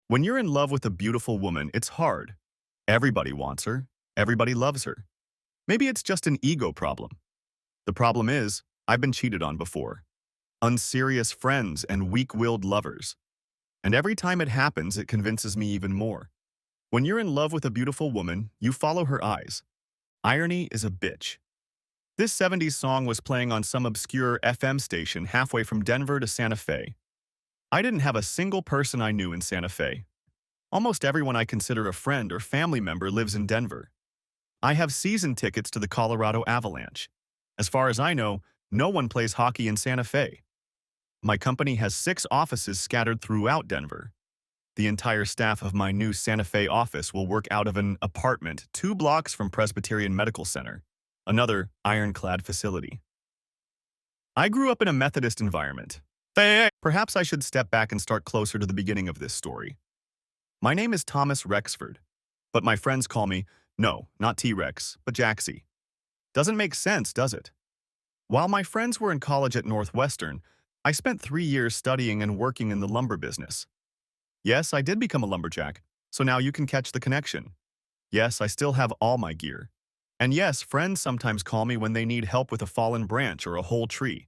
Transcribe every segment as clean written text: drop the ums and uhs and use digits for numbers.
When you're in love with a beautiful woman, it's hard. Everybody wants her. Everybody loves her. Maybe it's just an ego problem. The problem is, I've been cheated on before. Unserious friends and weak-willed lovers. And every time it happens, it convinces me even more. When you're in love with a beautiful woman, you follow her eyes. Irony is a bitch. This 70s song was playing on some obscure FM station halfway from Denver to Santa Fe. I didn't have a single person I knew in Santa Fe. Almost everyone I consider a friend or family member lives in Denver. I have season tickets to the Colorado Avalanche. As far as I know, no one plays hockey in Santa Fe. My company has 6 offices scattered throughout Denver. The entire staff of my new Santa Fe office will work out of an apartment 2 blocks from Presbyterian Medical Center, another ironclad facility. I grew up in a Methodist environment. Perhaps I should step back and start closer to the beginning of this story. My name is Thomas Rexford, but my friends call me, no, not T-Rex, but Jaxie. Doesn't make sense, does it? While my friends were in college at Northwestern, I spent 3 years studying and working in the lumber business. Yes, I did become a lumberjack, so now you can catch the connection. Yes, I still have all my gear. And yes, friends sometimes call me when they need help with a fallen branch or a whole tree.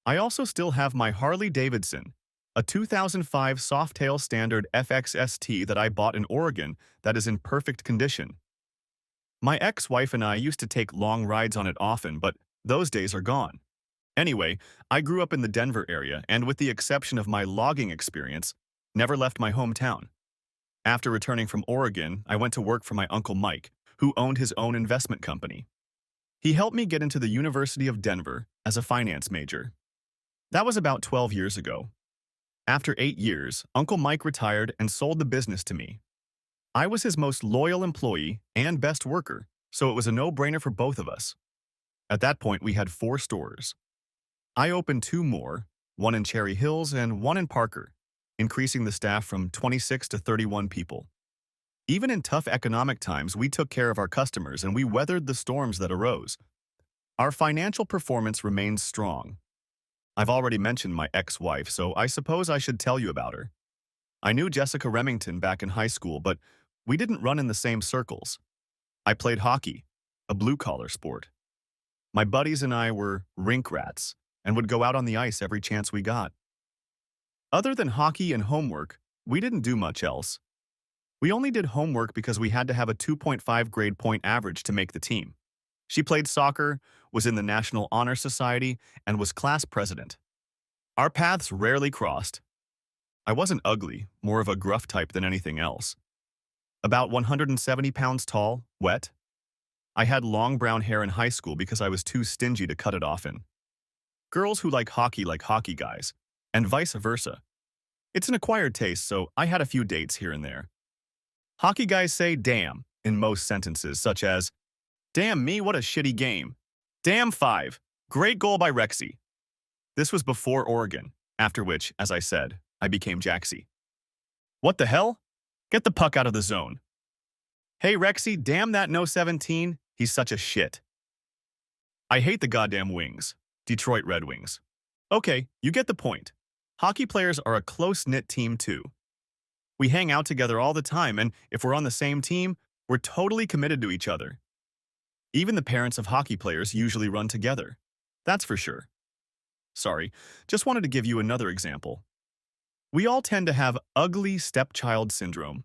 I also still have my Harley-Davidson, a 2005 Softail Standard FXST that I bought in Oregon that is in perfect condition. My ex-wife and I used to take long rides on it often, but those days are gone. Anyway, I grew up in the Denver area and, with the exception of my logging experience, never left my hometown. After returning from Oregon, I went to work for my Uncle Mike, who owned his own investment company. He helped me get into the University of Denver as a finance major. That was about 12 years ago. After 8 years, Uncle Mike retired and sold the business to me. I was his most loyal employee and best worker, so it was a no-brainer for both of us. At that point, we had 4 stores. I opened 2 more, one in Cherry Hills and one in Parker, increasing the staff from 26 to 31 people. Even in tough economic times, we took care of our customers and we weathered the storms that arose. Our financial performance remains strong. I've already mentioned my ex-wife, so I suppose I should tell you about her. I knew Jessica Remington back in high school, but we didn't run in the same circles. I played hockey, a blue-collar sport. My buddies and I were rink rats and would go out on the ice every chance we got. Other than hockey and homework, we didn't do much else. We only did homework because we had to have a 2.5 grade point average to make the team. She played soccer, was in the National Honor Society, and was class president. Our paths rarely crossed. I wasn't ugly, more of a gruff type than anything else. About 170 pounds tall, wet. I had long brown hair in high school because I was too stingy to cut it often. Girls who like hockey guys, and vice versa. It's an acquired taste, so I had a few dates here and there. Hockey guys say damn in most sentences, such as, "Damn me, what a shitty game. Damn 5. Great goal by Rexy." This was before Oregon, after which, as I said, I became Jaxie. "What the hell? Get the puck out of the zone." "Hey Rexy, damn that no 17, he's such a shit." "I hate the goddamn Wings. Detroit Red Wings." Okay, you get the point. Hockey players are a close-knit team too. We hang out together all the time, and if we're on the same team, we're totally committed to each other. Even the parents of hockey players usually run together. That's for sure. Sorry, just wanted to give you another example. We all tend to have ugly stepchild syndrome.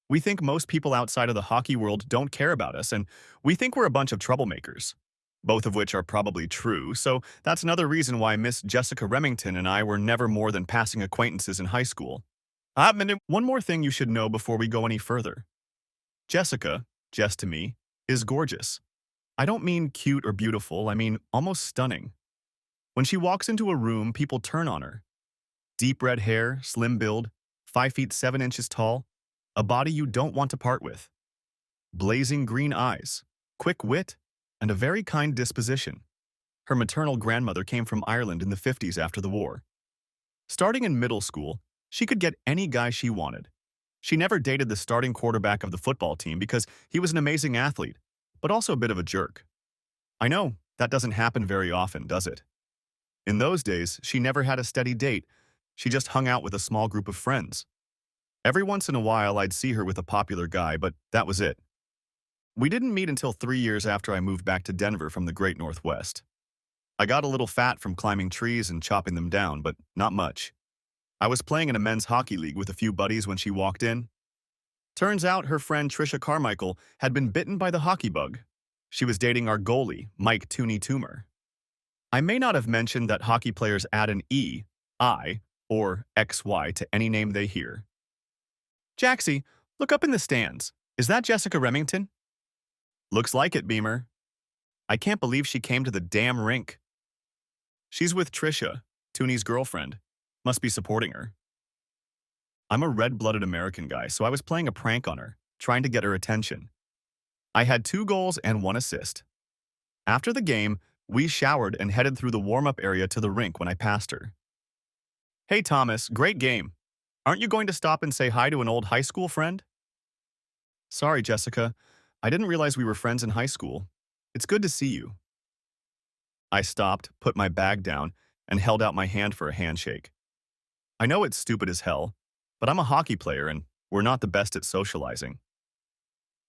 We think most people outside of the hockey world don't care about us, and we think we're a bunch of troublemakers. Both of which are probably true, so that's another reason why Miss Jessica Remington and I were never more than passing acquaintances in high school. One more thing you should know before we go any further. Jessica, Jess to me, is gorgeous. I don't mean cute or beautiful, I mean almost stunning. When she walks into a room, people turn on her. Deep red hair, slim build, 5 feet 7 inches tall, a body you don't want to part with. Blazing green eyes, quick wit, and a very kind disposition. Her maternal grandmother came from Ireland in the 50s after the war. Starting in middle school, she could get any guy she wanted. She never dated the starting quarterback of the football team because he was an amazing athlete, but also a bit of a jerk. I know, that doesn't happen very often, does it? In those days, she never had a steady date. She just hung out with a small group of friends. Every once in a while, I'd see her with a popular guy, but that was it. We didn't meet until 3 years after I moved back to Denver from the Great Northwest. I got a little fat from climbing trees and chopping them down, but not much. I was playing in a men's hockey league with a few buddies when she walked in. Turns out her friend Trisha Carmichael had been bitten by the hockey bug. She was dating our goalie, Mike Tooney Toomer. I may not have mentioned that hockey players add an E, I, or XY to any name they hear. Jaxie, look up in the stands. Is that Jessica Remington? Looks like it, Beamer. I can't believe she came to the damn rink. She's with Trisha, Tooney's girlfriend. Must be supporting her. I'm a red-blooded American guy, so I was playing a prank on her, trying to get her attention. I had 2 goals and 1 assist. After the game, we showered and headed through the warm-up area to the rink when I passed her. Hey Thomas, great game. Aren't you going to stop and say hi to an old high school friend? Sorry, Jessica. I didn't realize we were friends in high school. It's good to see you. I stopped, put my bag down, and held out my hand for a handshake. I know it's stupid as hell, but I'm a hockey player and we're not the best at socializing.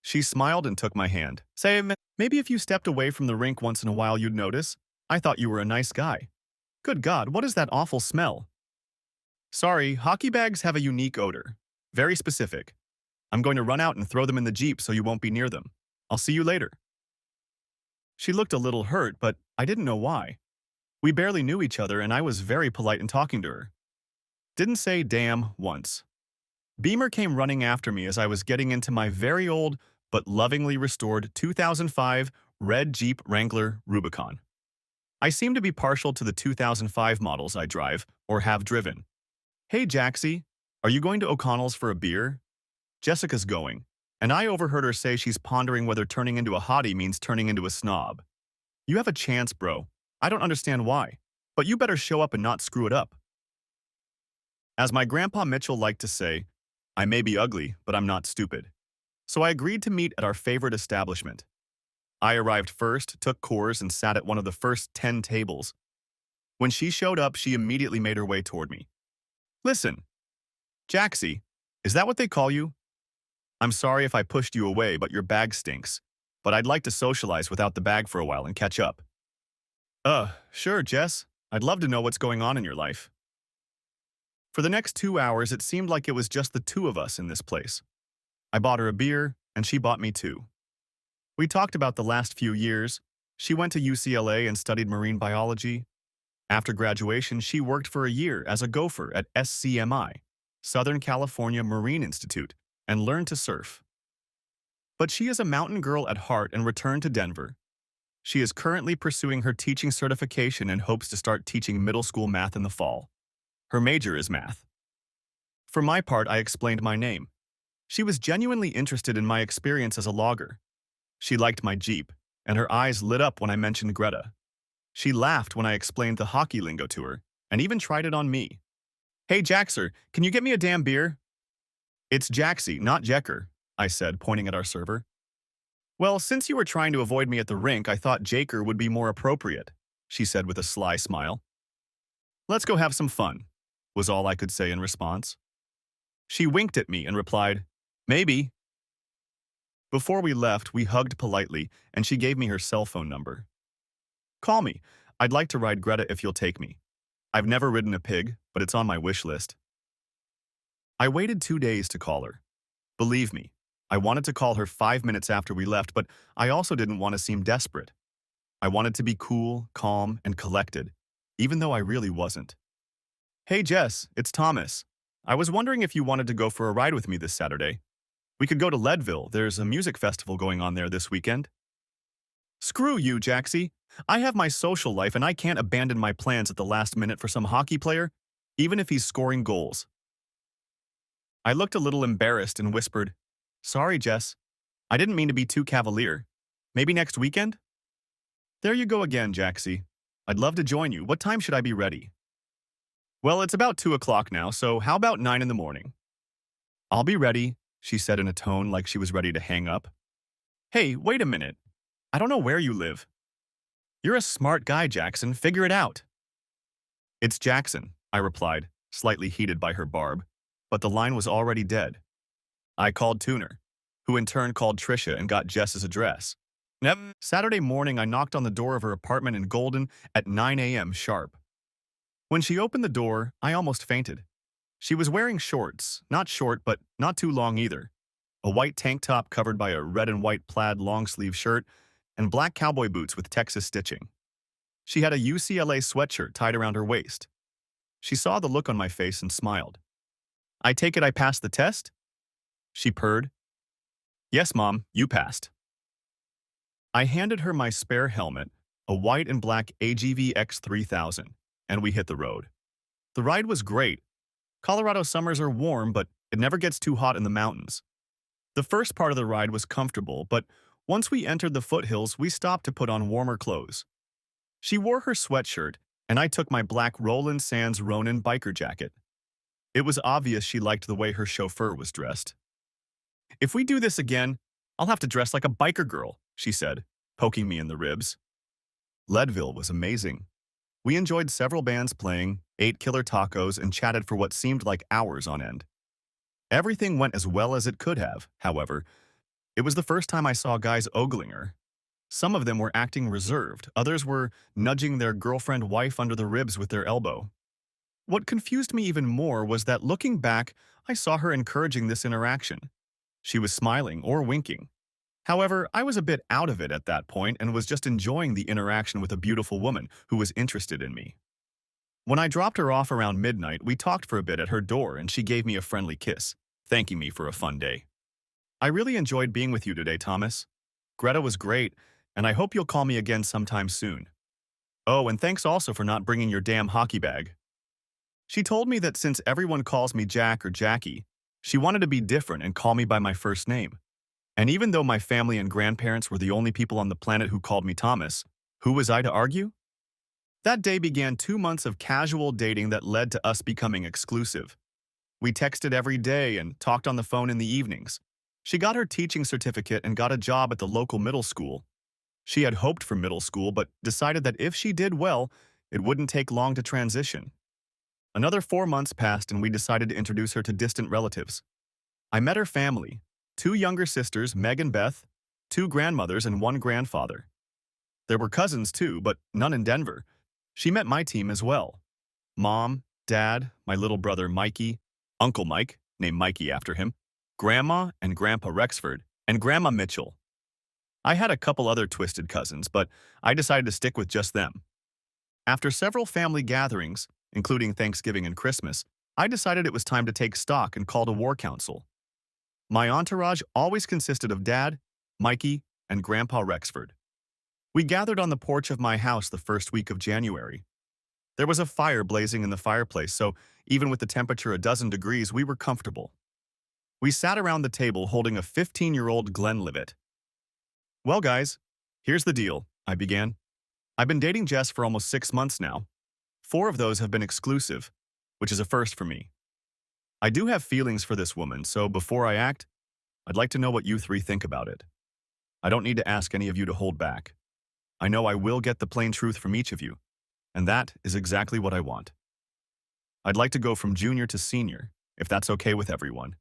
She smiled and took my hand. Say, maybe if you stepped away from the rink once in a while you'd notice. I thought you were a nice guy. Good God, what is that awful smell? Sorry, hockey bags have a unique odor. Very specific. I'm going to run out and throw them in the Jeep so you won't be near them. I'll see you later. She looked a little hurt, but I didn't know why. We barely knew each other and I was very polite in talking to her. Didn't say damn once. Beamer came running after me as I was getting into my very old but lovingly restored 2005 red Jeep Wrangler Rubicon. I seem to be partial to the 2005 models I drive or have driven. Hey Jaxie, are you going to O'Connell's for a beer? Jessica's going, and I overheard her say she's pondering whether turning into a hottie means turning into a snob. You have a chance, bro. I don't understand why, but you better show up and not screw it up. As my grandpa Mitchell liked to say, I may be ugly, but I'm not stupid. So I agreed to meet at our favorite establishment. I arrived first, took Coors, and sat at one of the first 10 tables. When she showed up, she immediately made her way toward me. Listen, Jaxie, is that what they call you? I'm sorry if I pushed you away, but your bag stinks. But I'd like to socialize without the bag for a while and catch up. Sure, Jess. I'd love to know what's going on in your life. For the next 2 hours, it seemed like it was just the 2 of us in this place. I bought her a beer, and she bought me 2. We talked about the last few years. She went to UCLA and studied marine biology. After graduation, she worked for a year as a gopher at SCMI, Southern California Marine Institute, and learned to surf. But she is a mountain girl at heart and returned to Denver. She is currently pursuing her teaching certification and hopes to start teaching middle school math in the fall. Her major is math. For my part, I explained my name. She was genuinely interested in my experience as a logger. She liked my Jeep, and her eyes lit up when I mentioned Greta. She laughed when I explained the hockey lingo to her, and even tried it on me. Hey Jaxer, can you get me a damn beer? It's Jaxie, not Jecker, I said, pointing at our server. Well, since you were trying to avoid me at the rink, I thought Jaker would be more appropriate, she said with a sly smile. Let's go have some fun, was all I could say in response. She winked at me and replied, maybe. Before we left, we hugged politely, and she gave me her cell phone number. Call me. I'd like to ride Greta if you'll take me. I've never ridden a pig, but it's on my wish list. I waited 2 days to call her. Believe me, I wanted to call her 5 minutes after we left, but I also didn't want to seem desperate. I wanted to be cool, calm, and collected, even though I really wasn't. Hey Jess, it's Thomas. I was wondering if you wanted to go for a ride with me this Saturday. We could go to Leadville. There's a music festival going on there this weekend. Screw you, Jaxie. I have my social life and I can't abandon my plans at the last minute for some hockey player, even if he's scoring goals. I looked a little embarrassed and whispered, Sorry, Jess. I didn't mean to be too cavalier. Maybe next weekend? There you go again, Jaxie. I'd love to join you. What time should I be ready? Well, it's about 2 o'clock now, so how about 9 in the morning? I'll be ready, she said in a tone like she was ready to hang up. Hey, wait a minute. I don't know where you live. You're a smart guy, Jackson. Figure it out. It's Jackson, I replied, slightly heated by her barb. but the line was already dead. I called Tuner, who in turn called Trisha and got Jess's address. Saturday morning, I knocked on the door of her apartment in Golden at 9 a.m. sharp. When she opened the door, I almost fainted. She was wearing shorts, not short but not too long either, a white tank top covered by a red and white plaid long-sleeve shirt, and black cowboy boots with Texas stitching. She had a UCLA sweatshirt tied around her waist. She saw the look on my face and smiled. "I take it I passed the test?" She purred. "Yes, Mom, you passed." I handed her my spare helmet, a white and black AGV X3000, and we hit the road. The ride was great. Colorado summers are warm, but it never gets too hot in the mountains. The first part of the ride was comfortable, but once we entered the foothills, we stopped to put on warmer clothes. She wore her sweatshirt, and I took my black Roland Sands Ronin biker jacket. It was obvious she liked the way her chauffeur was dressed. "If we do this again, I'll have to dress like a biker girl," she said, poking me in the ribs. Leadville was amazing. We enjoyed several bands playing, ate killer tacos, and chatted for what seemed like hours on end. Everything went as well as it could have, however. It was the first time I saw guys ogling her. Some of them were acting reserved, others were nudging their girlfriend-wife under the ribs with their elbow. What confused me even more was that looking back, I saw her encouraging this interaction. She was smiling or winking. However, I was a bit out of it at that point and was just enjoying the interaction with a beautiful woman who was interested in me. When I dropped her off around midnight, we talked for a bit at her door and she gave me a friendly kiss, thanking me for a fun day. "I really enjoyed being with you today, Thomas. Greta was great, and I hope you'll call me again sometime soon. Oh, and thanks also for not bringing your damn hockey bag." She told me that since everyone calls me Jack or Jackie, she wanted to be different and call me by my first name. And even though my family and grandparents were the only people on the planet who called me Thomas, who was I to argue? That day began 2 months of casual dating that led to us becoming exclusive. We texted every day and talked on the phone in the evenings. She got her teaching certificate and got a job at the local middle school. She had hoped for middle school, but decided that if she did well, it wouldn't take long to transition. Another 4 months passed and we decided to introduce her to distant relatives. I met her family, 2 younger sisters, Meg and Beth, 2 grandmothers and 1 grandfather. There were cousins too, but none in Denver. She met my team as well. Mom, Dad, my little brother Mikey, Uncle Mike, named Mikey after him, Grandma and Grandpa Rexford, and Grandma Mitchell. I had a couple other twisted cousins, but I decided to stick with just them. After several family gatherings, including Thanksgiving and Christmas, I decided it was time to take stock and called a war council. My entourage always consisted of Dad, Mikey, and Grandpa Rexford. We gathered on the porch of my house the first week of January. There was a fire blazing in the fireplace, so even with the temperature a dozen degrees, we were comfortable. We sat around the table holding a 15-year-old Glenlivet. "Well, guys, here's the deal," I began. "I've been dating Jess for almost 6 months now. 4 of those have been exclusive, which is a first for me. I do have feelings for this woman, so before I act, I'd like to know what you 3 think about it. I don't need to ask any of you to hold back. I know I will get the plain truth from each of you, and that is exactly what I want. I'd like to go from junior to senior, if that's okay with everyone.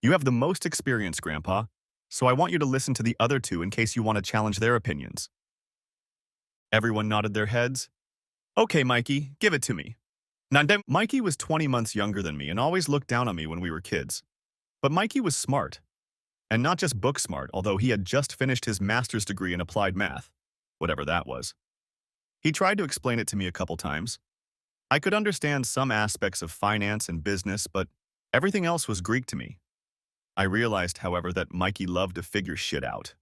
You have the most experience, Grandpa, so I want you to listen to the other 2 in case you want to challenge their opinions." Everyone nodded their heads. "Okay, Mikey, give it to me." Mikey was 20 months younger than me and always looked down on me when we were kids. But Mikey was smart. And not just book smart, although he had just finished his master's degree in applied math, whatever that was. He tried to explain it to me a couple times. I could understand some aspects of finance and business, but everything else was Greek to me. I realized, however, that Mikey loved to figure shit out.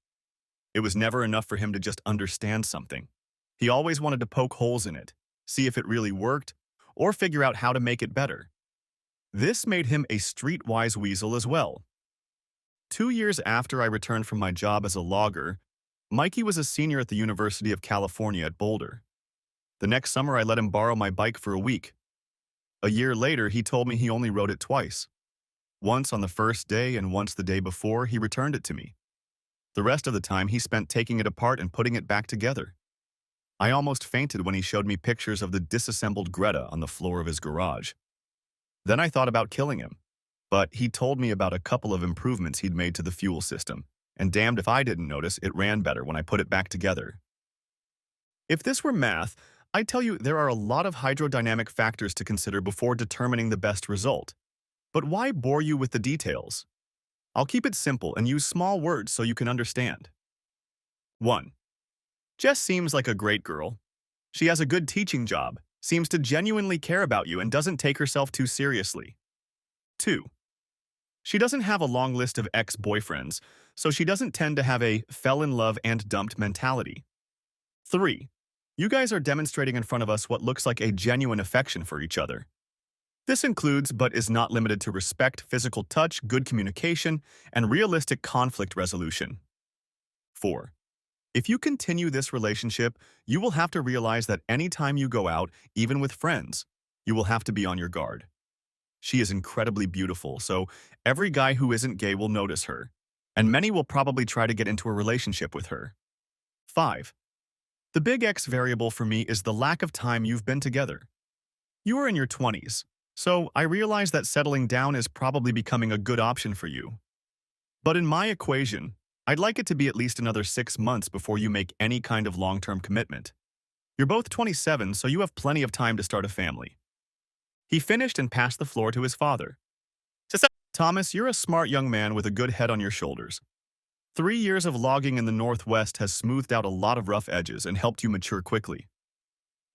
It was never enough for him to just understand something. He always wanted to poke holes in it, see if it really worked, or figure out how to make it better. This made him a streetwise weasel as well. 2 years after I returned from my job as a logger, Mikey was a senior at the University of California at Boulder. The next summer, I let him borrow my bike for a week. A year later, he told me he only rode it twice. Once on the first day and once the day before he returned it to me. The rest of the time, he spent taking it apart and putting it back together. I almost fainted when he showed me pictures of the disassembled Greta on the floor of his garage. Then I thought about killing him. but he told me about a couple of improvements he'd made to the fuel system, and damned if I didn't notice it ran better when I put it back together. If this were math, I'd tell you there are a lot of hydrodynamic factors to consider before determining the best result. But why bore you with the details? I'll keep it simple and use small words so you can understand. 1. Jess seems like a great girl. She has a good teaching job, seems to genuinely care about you, and doesn't take herself too seriously. 2. She doesn't have a long list of ex-boyfriends, so she doesn't tend to have a fell in love and dumped mentality. 3. You guys are demonstrating in front of us what looks like a genuine affection for each other. This includes, but is not limited to, respect, physical touch, good communication, and realistic conflict resolution. 4. If you continue this relationship, you will have to realize that anytime you go out, even with friends, you will have to be on your guard. She is incredibly beautiful, so every guy who isn't gay will notice her, and many will probably try to get into a relationship with her. 5. The big X variable for me is the lack of time you've been together. You are in your 20s, so I realize that settling down is probably becoming a good option for you. But in my equation, I'd like it to be at least another 6 months before you make any kind of long-term commitment. You're both 27, so you have plenty of time to start a family. He finished and passed the floor to his father. Thomas, you're a smart young man with a good head on your shoulders. 3 years of logging in the Northwest has smoothed out a lot of rough edges and helped you mature quickly.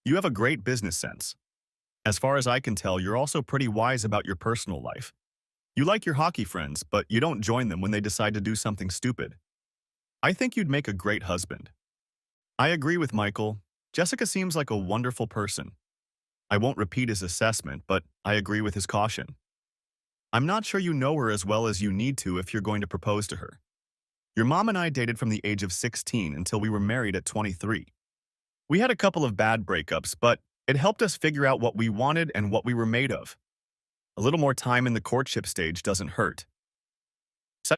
You have a great business sense. As far as I can tell, you're also pretty wise about your personal life. You like your hockey friends, but you don't join them when they decide to do something stupid. I think you'd make a great husband. I agree with Michael. Jessica seems like a wonderful person. I won't repeat his assessment, but I agree with his caution. I'm not sure you know her as well as you need to if you're going to propose to her. Your mom and I dated from the age of 16 until we were married at 23. We had a couple of bad breakups, but it helped us figure out what we wanted and what we were made of. A little more time in the courtship stage doesn't hurt.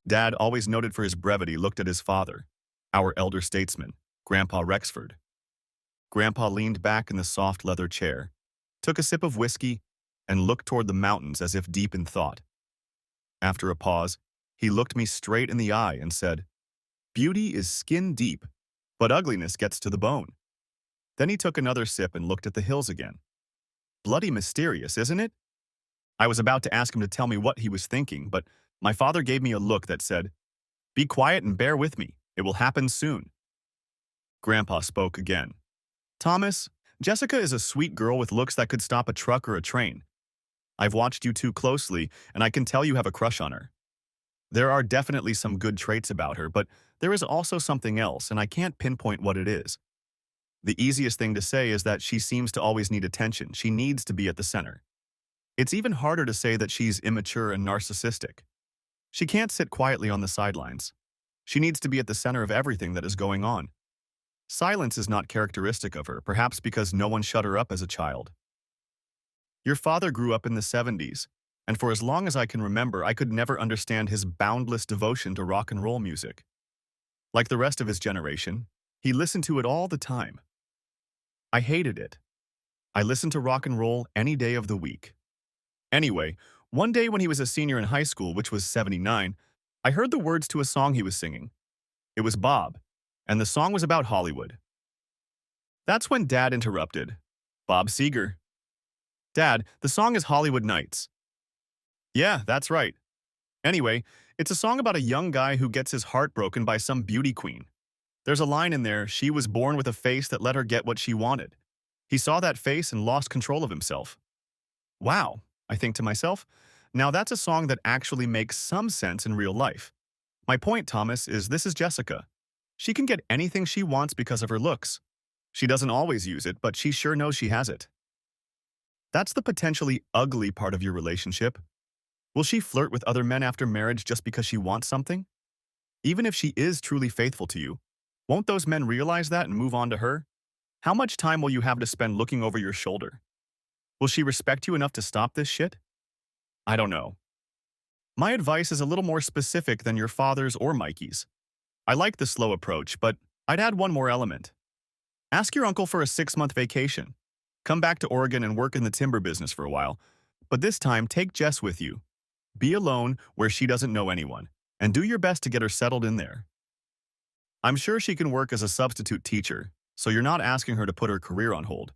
Dad, always noted for his brevity, looked at his father, our elder statesman, Grandpa Rexford. Grandpa leaned back in the soft leather chair, took a sip of whiskey, and looked toward the mountains as if deep in thought. After a pause, he looked me straight in the eye and said, "Beauty is skin deep, but ugliness gets to the bone." Then he took another sip and looked at the hills again. Bloody mysterious, isn't it? I was about to ask him to tell me what he was thinking, but my father gave me a look that said, "Be quiet and bear with me. It will happen soon." Grandpa spoke again. "Thomas, Jessica is a sweet girl with looks that could stop a truck or a train. I've watched you two closely, and I can tell you have a crush on her. There are definitely some good traits about her, but there is also something else, and I can't pinpoint what it is. The easiest thing to say is that she seems to always need attention. She needs to be at the center. It's even harder to say that she's immature and narcissistic. She can't sit quietly on the sidelines. She needs to be at the center of everything that is going on. Silence is not characteristic of her, perhaps because no one shut her up as a child. Your father grew up in the 70s, and for as long as I can remember, I could never understand his boundless devotion to rock and roll music. Like the rest of his generation, he listened to it all the time. I hated it. I listened to rock and roll any day of the week. Anyway, one day when he was a senior in high school, which was 79, I heard the words to a song he was singing. It was Bob, and the song was about Hollywood. That's when Dad interrupted. "Bob Seger." "Dad, the song is Hollywood Nights." "Yeah, that's right. Anyway, it's a song about a young guy who gets his heart broken by some beauty queen. There's a line in there, she was born with a face that let her get what she wanted. He saw that face and lost control of himself." Wow, I think to myself. Now that's a song that actually makes some sense in real life. My point, Thomas, is this is Jessica. She can get anything she wants because of her looks. She doesn't always use it, but she sure knows she has it. That's the potentially ugly part of your relationship. Will she flirt with other men after marriage just because she wants something? Even if she is truly faithful to you, won't those men realize that and move on to her? How much time will you have to spend looking over your shoulder? Will she respect you enough to stop this shit? I don't know. My advice is a little more specific than your father's or Mikey's. I like the slow approach, but I'd add one more element. Ask your uncle for a 6-month vacation. Come back to Oregon and work in the timber business for a while, but this time take Jess with you. Be alone where she doesn't know anyone, and do your best to get her settled in there. I'm sure she can work as a substitute teacher, so you're not asking her to put her career on hold.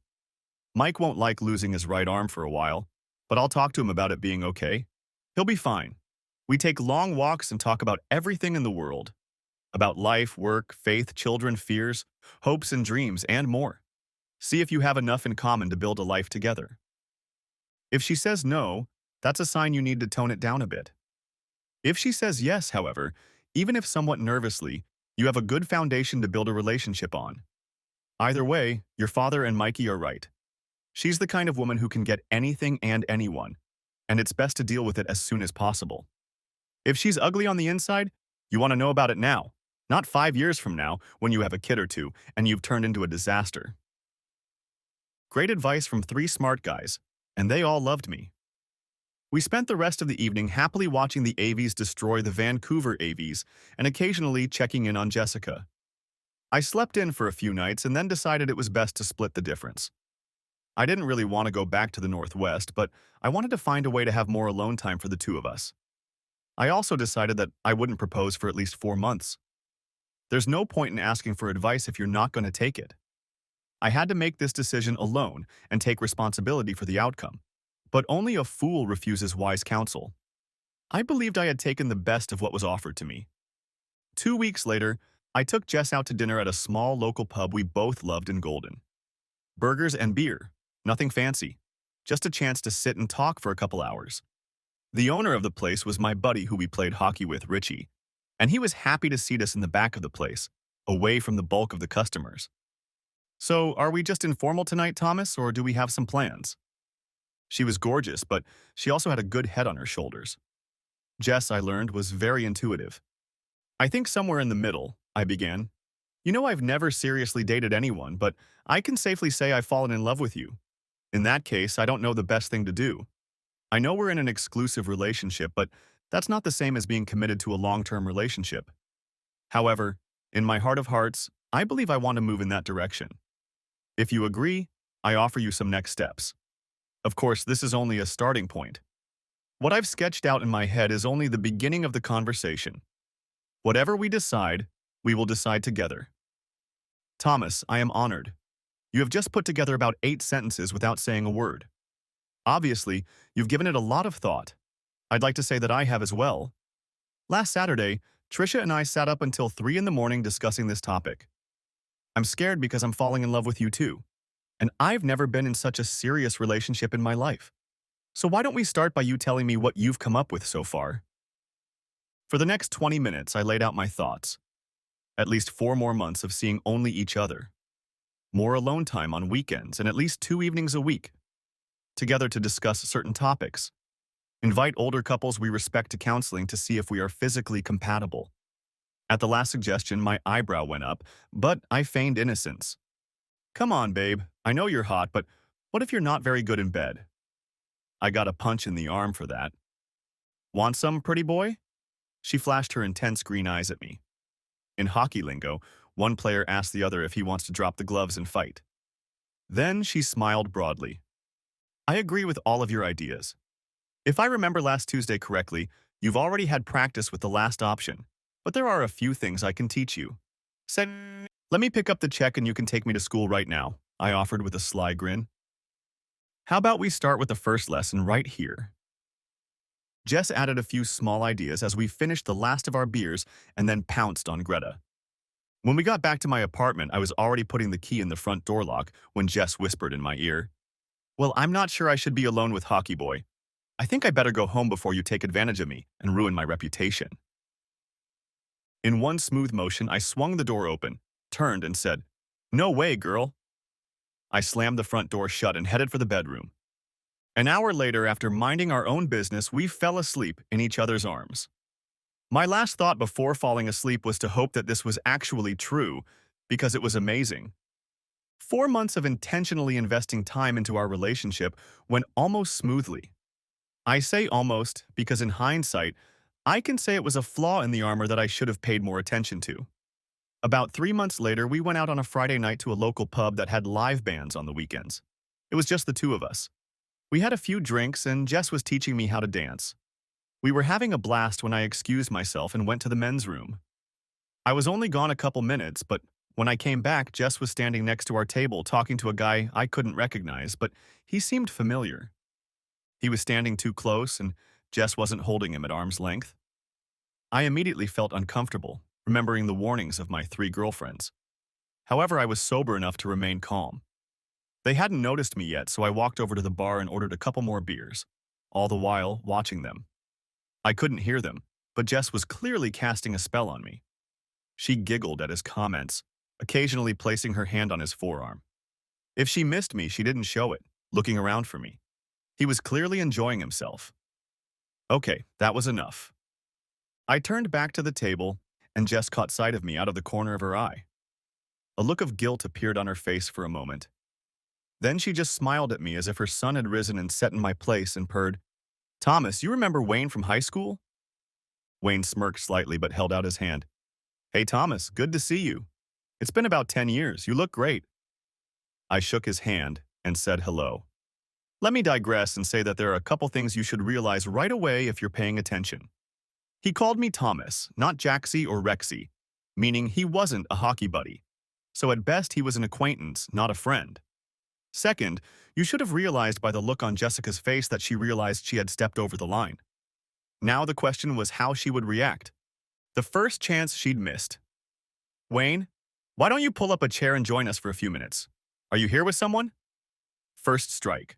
Mike won't like losing his right arm for a while, but I'll talk to him about it being okay. He'll be fine. We take long walks and talk about everything in the world. About life, work, faith, children, fears, hopes and dreams, and more. See if you have enough in common to build a life together. If she says no, that's a sign you need to tone it down a bit. If she says yes, however, even if somewhat nervously, you have a good foundation to build a relationship on. Either way, your father and Mikey are right. She's the kind of woman who can get anything and anyone, and it's best to deal with it as soon as possible. If she's ugly on the inside, you want to know about it now, not 5 years from now when you have a kid or two and you've turned into a disaster. Great advice from 3 smart guys, and they all loved me. We spent the rest of the evening happily watching the Avies destroy the Vancouver Avies and occasionally checking in on Jessica. I slept in for a few nights and then decided it was best to split the difference. I didn't really want to go back to the Northwest, but I wanted to find a way to have more alone time for the two of us. I also decided that I wouldn't propose for at least 4 months. There's no point in asking for advice if you're not going to take it. I had to make this decision alone and take responsibility for the outcome. But only a fool refuses wise counsel. I believed I had taken the best of what was offered to me. 2 weeks later, I took Jess out to dinner at a small local pub we both loved in Golden. Burgers and beer, nothing fancy, just a chance to sit and talk for a couple hours. The owner of the place was my buddy who we played hockey with, Richie, and he was happy to seat us in the back of the place, away from the bulk of the customers. So, are we just informal tonight, Thomas, or do we have some plans? She was gorgeous, but she also had a good head on her shoulders. Jess, I learned, was very intuitive. I think somewhere in the middle, I began. You know, I've never seriously dated anyone, but I can safely say I've fallen in love with you. In that case, I don't know the best thing to do. I know we're in an exclusive relationship, but that's not the same as being committed to a long-term relationship. However, in my heart of hearts, I believe I want to move in that direction. If you agree, I offer you some next steps. Of course, this is only a starting point. What I've sketched out in my head is only the beginning of the conversation. Whatever we decide, we will decide together. Thomas, I am honored. You have just put together about 8 sentences without saying a word. Obviously, you've given it a lot of thought. I'd like to say that I have as well. Last Saturday, Trisha and I sat up until 3 in the morning discussing this topic. I'm scared because I'm falling in love with you too. And I've never been in such a serious relationship in my life. So why don't we start by you telling me what you've come up with so far? For the next 20 minutes, I laid out my thoughts. At least 4 more months of seeing only each other. More alone time on weekends and at least 2 evenings a week. Together to discuss certain topics. Invite older couples we respect to counseling to see if we are physically compatible. At the last suggestion, my eyebrow went up, but I feigned innocence. Come on, babe. I know you're hot, but what if you're not very good in bed? I got a punch in the arm for that. Want some, pretty boy? She flashed her intense green eyes at me. In hockey lingo, one player asked the other if he wants to drop the gloves and fight. Then she smiled broadly. I agree with all of your ideas. If I remember last Tuesday correctly, you've already had practice with the last option, but there are a few things I can teach you. Let me pick up the check and you can take me to school right now, I offered with a sly grin. How about we start with the first lesson right here? Jess added a few small ideas as we finished the last of our beers and then pounced on Greta. When we got back to my apartment, I was already putting the key in the front door lock when Jess whispered in my ear, Well, I'm not sure I should be alone with Hockey Boy. I think I better go home before you take advantage of me and ruin my reputation. In one smooth motion, I swung the door open, turned and said, No way, girl. I slammed the front door shut and headed for the bedroom. An hour later, after minding our own business, we fell asleep in each other's arms. My last thought before falling asleep was to hope that this was actually true, because it was amazing. 4 months of intentionally investing time into our relationship went almost smoothly. I say almost because in hindsight, I can say it was a flaw in the armor that I should have paid more attention to. About 3 months later, we went out on a Friday night to a local pub that had live bands on the weekends. It was just the two of us. We had a few drinks and Jess was teaching me how to dance. We were having a blast when I excused myself and went to the men's room. I was only gone a couple minutes, but when I came back, Jess was standing next to our table talking to a guy I couldn't recognize, but he seemed familiar. He was standing too close, and Jess wasn't holding him at arm's length. I immediately felt uncomfortable, remembering the warnings of my 3 girlfriends. However, I was sober enough to remain calm. They hadn't noticed me yet, so I walked over to the bar and ordered a couple more beers, all the while watching them. I couldn't hear them, but Jess was clearly casting a spell on me. She giggled at his comments, occasionally placing her hand on his forearm. If she missed me, she didn't show it, looking around for me. He was clearly enjoying himself. Okay, that was enough. I turned back to the table, and Jess caught sight of me out of the corner of her eye. A look of guilt appeared on her face for a moment. Then she just smiled at me as if her sun had risen and set in my place and purred, "Thomas, you remember Wayne from high school?" Wayne smirked slightly but held out his hand. "Hey Thomas, good to see you. It's been about 10 years. You look great." I shook his hand and said hello. Let me digress and say that there are a couple things you should realize right away if you're paying attention. He called me Thomas, not Jaxie or Rexy, meaning he wasn't a hockey buddy. So at best he was an acquaintance, not a friend. Second, you should have realized by the look on Jessica's face that she realized she had stepped over the line. Now the question was how she would react. The first chance she'd missed. "Wayne, why don't you pull up a chair and join us for a few minutes? Are you here with someone?" First strike.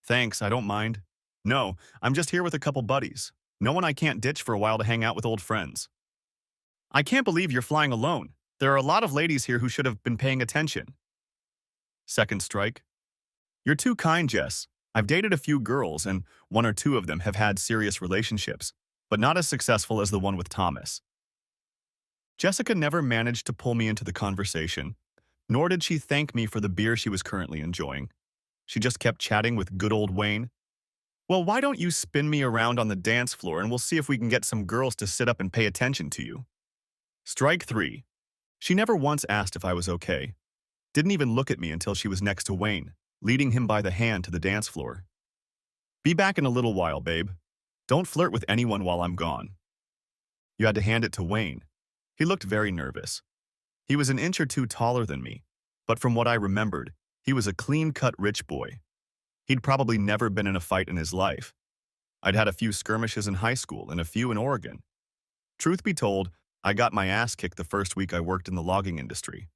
"Thanks, I don't mind." "No, I'm just here with a couple buddies. No one I can't ditch for a while to hang out with old friends." "I can't believe you're flying alone. There are a lot of ladies here who should have been paying attention." Second strike. "You're too kind, Jess. I've dated a few girls, and 1 or 2 of them have had serious relationships, but not as successful as the one with Thomas." Jessica never managed to pull me into the conversation, nor did she thank me for the beer she was currently enjoying. She just kept chatting with good old Wayne. "Well, why don't you spin me around on the dance floor and we'll see if we can get some girls to sit up and pay attention to you." Strike 3. She never once asked if I was okay. Didn't even look at me until she was next to Wayne, leading him by the hand to the dance floor. "Be back in a little while, babe. Don't flirt with anyone while I'm gone." You had to hand it to Wayne. He looked very nervous. He was an inch or two taller than me, but from what I remembered, he was a clean-cut rich boy. He'd probably never been in a fight in his life. I'd had a few skirmishes in high school and a few in Oregon. Truth be told, I got my ass kicked the first week I worked in the logging industry.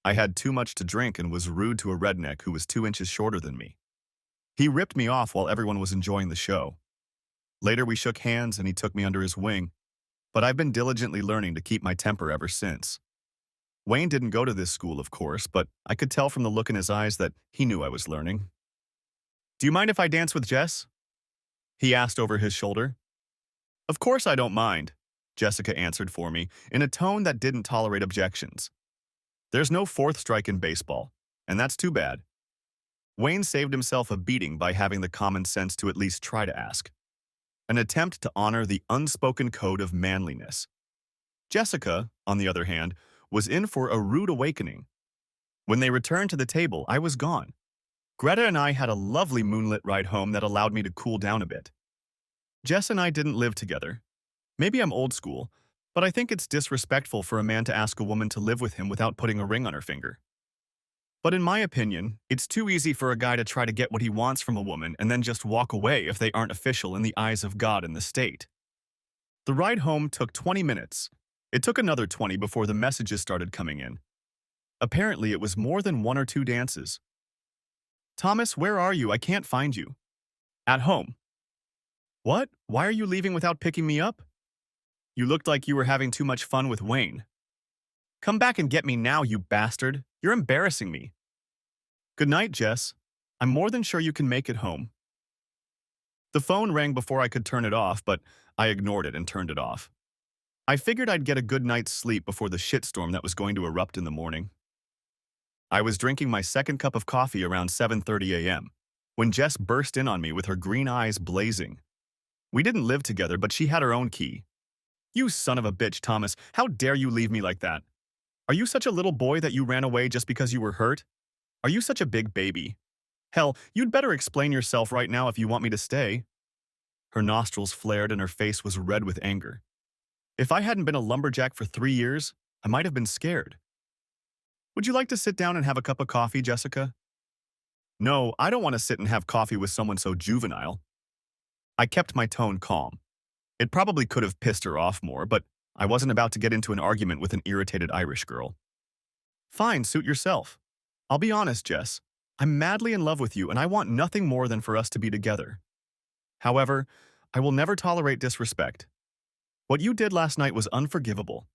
I had too much to drink and was rude to a redneck who was 2 inches shorter than me. He ripped me off while everyone was enjoying the show. Later we shook hands and he took me under his wing, but I've been diligently learning to keep my temper ever since. Wayne didn't go to this school, of course, but I could tell from the look in his eyes that he knew I was learning. "Do you mind if I dance with Jess?" he asked over his shoulder. "Of course I don't mind," Jessica answered for me in a tone that didn't tolerate objections. There's no fourth strike in baseball, and that's too bad. Wayne saved himself a beating by having the common sense to at least try to ask. An attempt to honor the unspoken code of manliness. Jessica, on the other hand, was in for a rude awakening. When they returned to the table, I was gone. Greta and I had a lovely moonlit ride home that allowed me to cool down a bit. Jess and I didn't live together. Maybe I'm old school, but I think it's disrespectful for a man to ask a woman to live with him without putting a ring on her finger. But in my opinion, it's too easy for a guy to try to get what he wants from a woman and then just walk away if they aren't official in the eyes of God and the state. The ride home took 20 minutes. It took another 20 before the messages started coming in. Apparently, it was more than 1 or 2 dances. "Thomas, where are you? I can't find you." "At home." "What? Why are you leaving without picking me up?" "You looked like you were having too much fun with Wayne." "Come back and get me now, you bastard. You're embarrassing me." "Good night, Jess. I'm more than sure you can make it home." The phone rang before I could turn it off, but I ignored it and turned it off. I figured I'd get a good night's sleep before the shitstorm that was going to erupt in the morning. I was drinking my second cup of coffee around 7:30 a.m. when Jess burst in on me with her green eyes blazing. We didn't live together, but she had her own key. "You son of a bitch, Thomas. How dare you leave me like that? Are you such a little boy that you ran away just because you were hurt? Are you such a big baby? Hell, you'd better explain yourself right now if you want me to stay." Her nostrils flared and her face was red with anger. If I hadn't been a lumberjack for 3 years, I might have been scared. Would you like to sit down and have a cup of coffee, Jessica? No, I don't want to sit and have coffee with someone so juvenile. I kept my tone calm. It probably could have pissed her off more, but I wasn't about to get into an argument with an irritated Irish girl. Fine, suit yourself. I'll be honest, Jess. I'm madly in love with you and I want nothing more than for us to be together. However, I will never tolerate disrespect. What you did last night was unforgivable.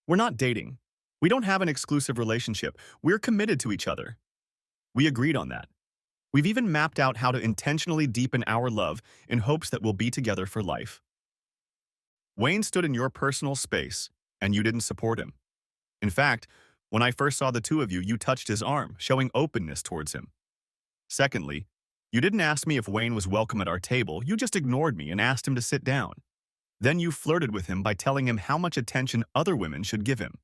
We're not dating. We don't have an exclusive relationship. We're committed to each other. We agreed on that. We've even mapped out how to intentionally deepen our love in hopes that we'll be together for life. Wayne stood in your personal space, and you didn't support him. In fact, when I first saw the two of you, you touched his arm, showing openness towards him. Secondly, you didn't ask me if Wayne was welcome at our table, you just ignored me and asked him to sit down. Then you flirted with him by telling him how much attention other women should give him.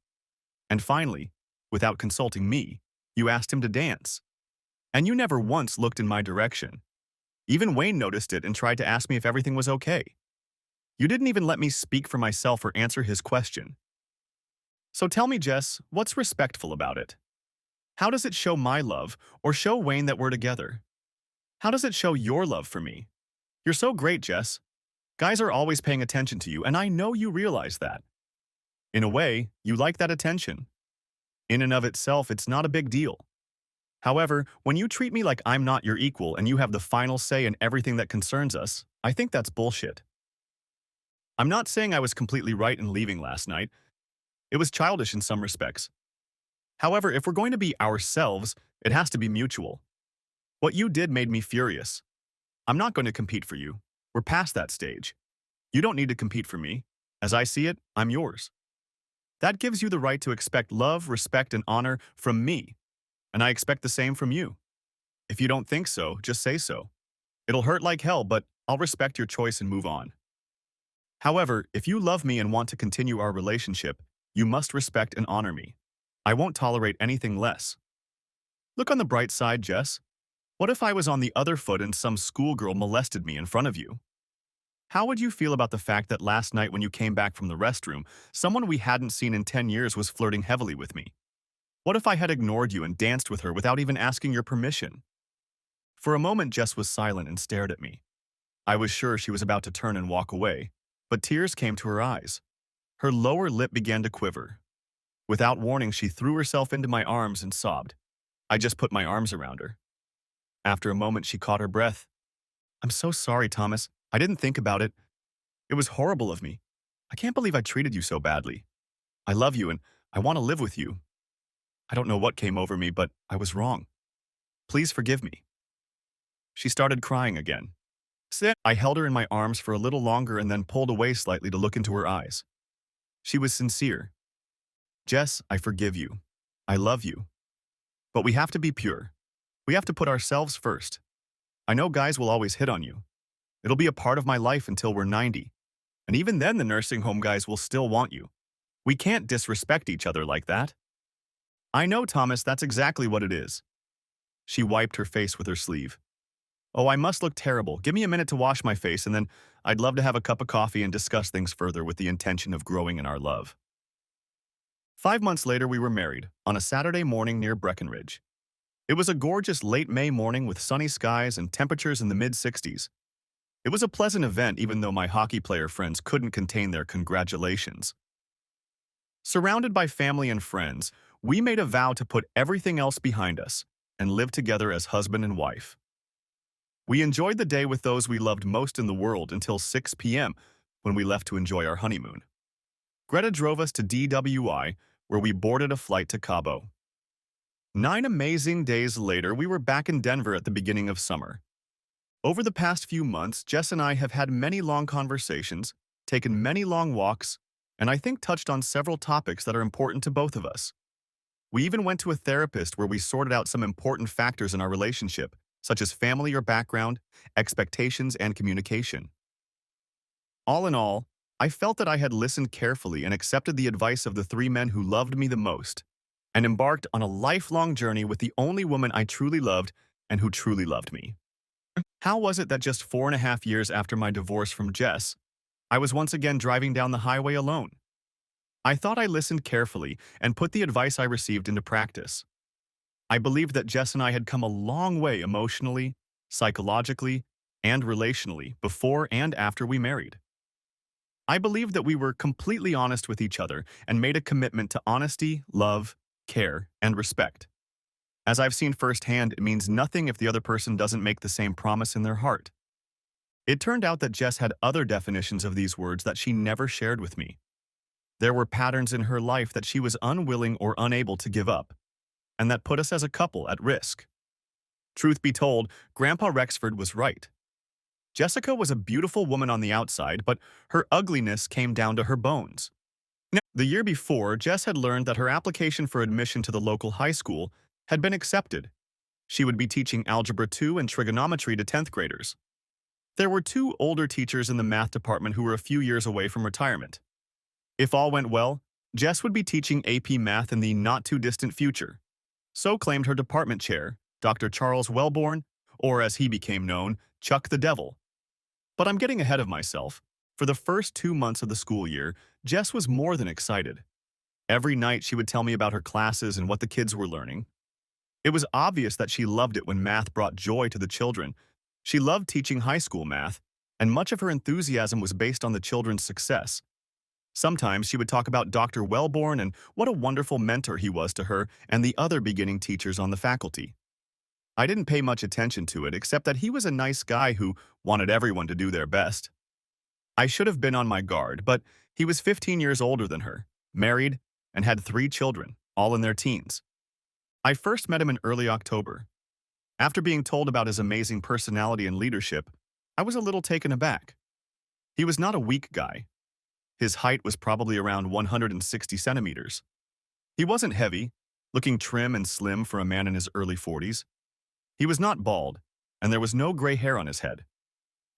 And finally, without consulting me, you asked him to dance. And you never once looked in my direction. Even Wayne noticed it and tried to ask me if everything was okay. You didn't even let me speak for myself or answer his question. So tell me, Jess, what's respectful about it? How does it show my love or show Wayne that we're together? How does it show your love for me? You're so great, Jess. Guys are always paying attention to you, and I know you realize that. In a way, you like that attention. In and of itself, it's not a big deal. However, when you treat me like I'm not your equal and you have the final say in everything that concerns us, I think that's bullshit. I'm not saying I was completely right in leaving last night. It was childish in some respects. However, if we're going to be ourselves, it has to be mutual. What you did made me furious. I'm not going to compete for you. We're past that stage. You don't need to compete for me. As I see it, I'm yours. That gives you the right to expect love, respect, and honor from me. And I expect the same from you. If you don't think so, just say so. It'll hurt like hell, but I'll respect your choice and move on. However, if you love me and want to continue our relationship, you must respect and honor me. I won't tolerate anything less. Look on the bright side, Jess. What if I was on the other foot and some schoolgirl molested me in front of you? How would you feel about the fact that last night when you came back from the restroom, someone we hadn't seen in 10 years was flirting heavily with me? What if I had ignored you and danced with her without even asking your permission? For a moment, Jess was silent and stared at me. I was sure she was about to turn and walk away, but tears came to her eyes. Her lower lip began to quiver. Without warning, she threw herself into my arms and sobbed. I just put my arms around her. After a moment, she caught her breath. I'm so sorry, Thomas. I didn't think about it. It was horrible of me. I can't believe I treated you so badly. I love you and I want to live with you. I don't know what came over me, but I was wrong. Please forgive me. She started crying again. I held her in my arms for a little longer and then pulled away slightly to look into her eyes. She was sincere. Jess, I forgive you. I love you. But we have to be pure. We have to put ourselves first. I know guys will always hit on you. It'll be a part of my life until we're 90. And even then the nursing home guys will still want you. We can't disrespect each other like that. I know, Thomas, that's exactly what it is. She wiped her face with her sleeve. Oh, I must look terrible. Give me a minute to wash my face, and then I'd love to have a cup of coffee and discuss things further with the intention of growing in our love. 5 months later, we were married, on a Saturday morning near Breckenridge. It was a gorgeous late May morning with sunny skies and temperatures in the mid-60s. It was a pleasant event even though my hockey player friends couldn't contain their congratulations. Surrounded by family and friends, we made a vow to put everything else behind us and live together as husband and wife. We enjoyed the day with those we loved most in the world until 6 p.m. when we left to enjoy our honeymoon. Greta drove us to DWI, where we boarded a flight to Cabo. 9 amazing days later, we were back in Denver at the beginning of summer. Over the past few months, Jess and I have had many long conversations, taken many long walks, and I think touched on several topics that are important to both of us. We even went to a therapist where we sorted out some important factors in our relationship, such as family or background, expectations, and communication. All in all, I felt that I had listened carefully and accepted the advice of the 3 men who loved me the most, and embarked on a lifelong journey with the only woman I truly loved and who truly loved me. How was it that just 4.5 years after my divorce from Jess, I was once again driving down the highway alone? I thought I listened carefully and put the advice I received into practice. I believed that Jess and I had come a long way emotionally, psychologically, and relationally before and after we married. I believed that we were completely honest with each other and made a commitment to honesty, love, care, and respect. As I've seen firsthand, it means nothing if the other person doesn't make the same promise in their heart. It turned out that Jess had other definitions of these words that she never shared with me. There were patterns in her life that she was unwilling or unable to give up, and that put us as a couple at risk. Truth be told, Grandpa Rexford was right. Jessica was a beautiful woman on the outside, but her ugliness came down to her bones. Now, the year before, Jess had learned that her application for admission to the local high school had been accepted. She would be teaching Algebra 2 and trigonometry to 10th graders. There were two older teachers in the math department who were a few years away from retirement. If all went well, Jess would be teaching AP Math in the not-too-distant future. So claimed her department chair, Dr. Charles Wellborn, or as he became known, Chuck the Devil. But I'm getting ahead of myself. For the first 2 months of the school year, Jess was more than excited. Every night she would tell me about her classes and what the kids were learning. It was obvious that she loved it when math brought joy to the children. She loved teaching high school math, and much of her enthusiasm was based on the children's success. Sometimes she would talk about Dr. Wellborn and what a wonderful mentor he was to her and the other beginning teachers on the faculty. I didn't pay much attention to it except that he was a nice guy who wanted everyone to do their best. I should have been on my guard, but he was 15 years older than her, married, and had 3 children, all in their teens. I first met him in early October. After being told about his amazing personality and leadership, I was a little taken aback. He was not a weak guy. His height was probably around 160 centimeters. He wasn't heavy, looking trim and slim for a man in his early 40s. He was not bald, and there was no gray hair on his head.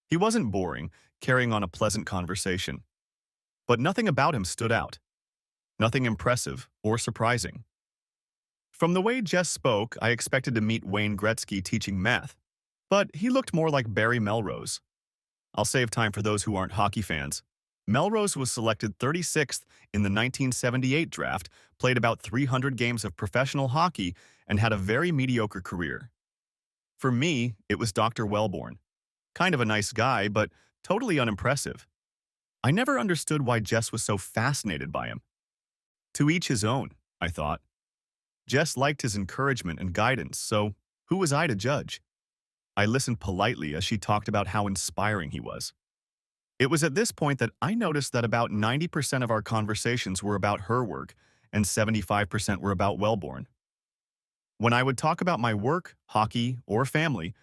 He wasn't boring, carrying on a pleasant conversation. But nothing about him stood out. Nothing impressive or surprising. From the way Jess spoke, I expected to meet Wayne Gretzky teaching math, but he looked more like Barry Melrose. I'll save time for those who aren't hockey fans. Melrose was selected 36th in the 1978 draft, played about 300 games of professional hockey, and had a very mediocre career. For me, it was Dr. Wellborn. Kind of a nice guy, but totally unimpressive. I never understood why Jess was so fascinated by him. To each his own, I thought. Jess liked his encouragement and guidance, so who was I to judge? I listened politely as she talked about how inspiring he was. It was at this point that I noticed that about 90% of our conversations were about her work and 75% were about Wellborn. When I would talk about my work, hockey, or family,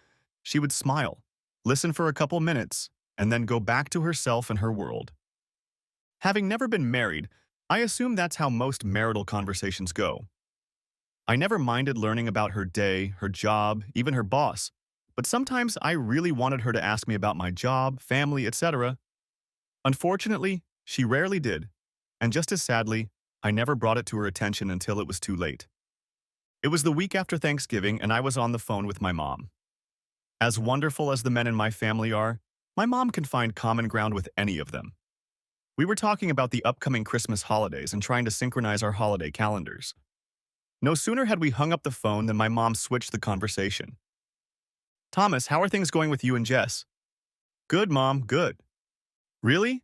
she would smile, listen for a couple minutes, and then go back to herself and her world. Having never been married, I assume that's how most marital conversations go. I never minded learning about her day, her job, even her boss, but sometimes I really wanted her to ask me about my job, family, etc. Unfortunately, she rarely did, and just as sadly, I never brought it to her attention until it was too late. It was the week after Thanksgiving, and I was on the phone with my mom. As wonderful as the men in my family are, my mom can find common ground with any of them. We were talking about the upcoming Christmas holidays and trying to synchronize our holiday calendars. No sooner had we hung up the phone than my mom switched the conversation. "Thomas, how are things going with you and Jess?" "Good, Mom, good." "Really?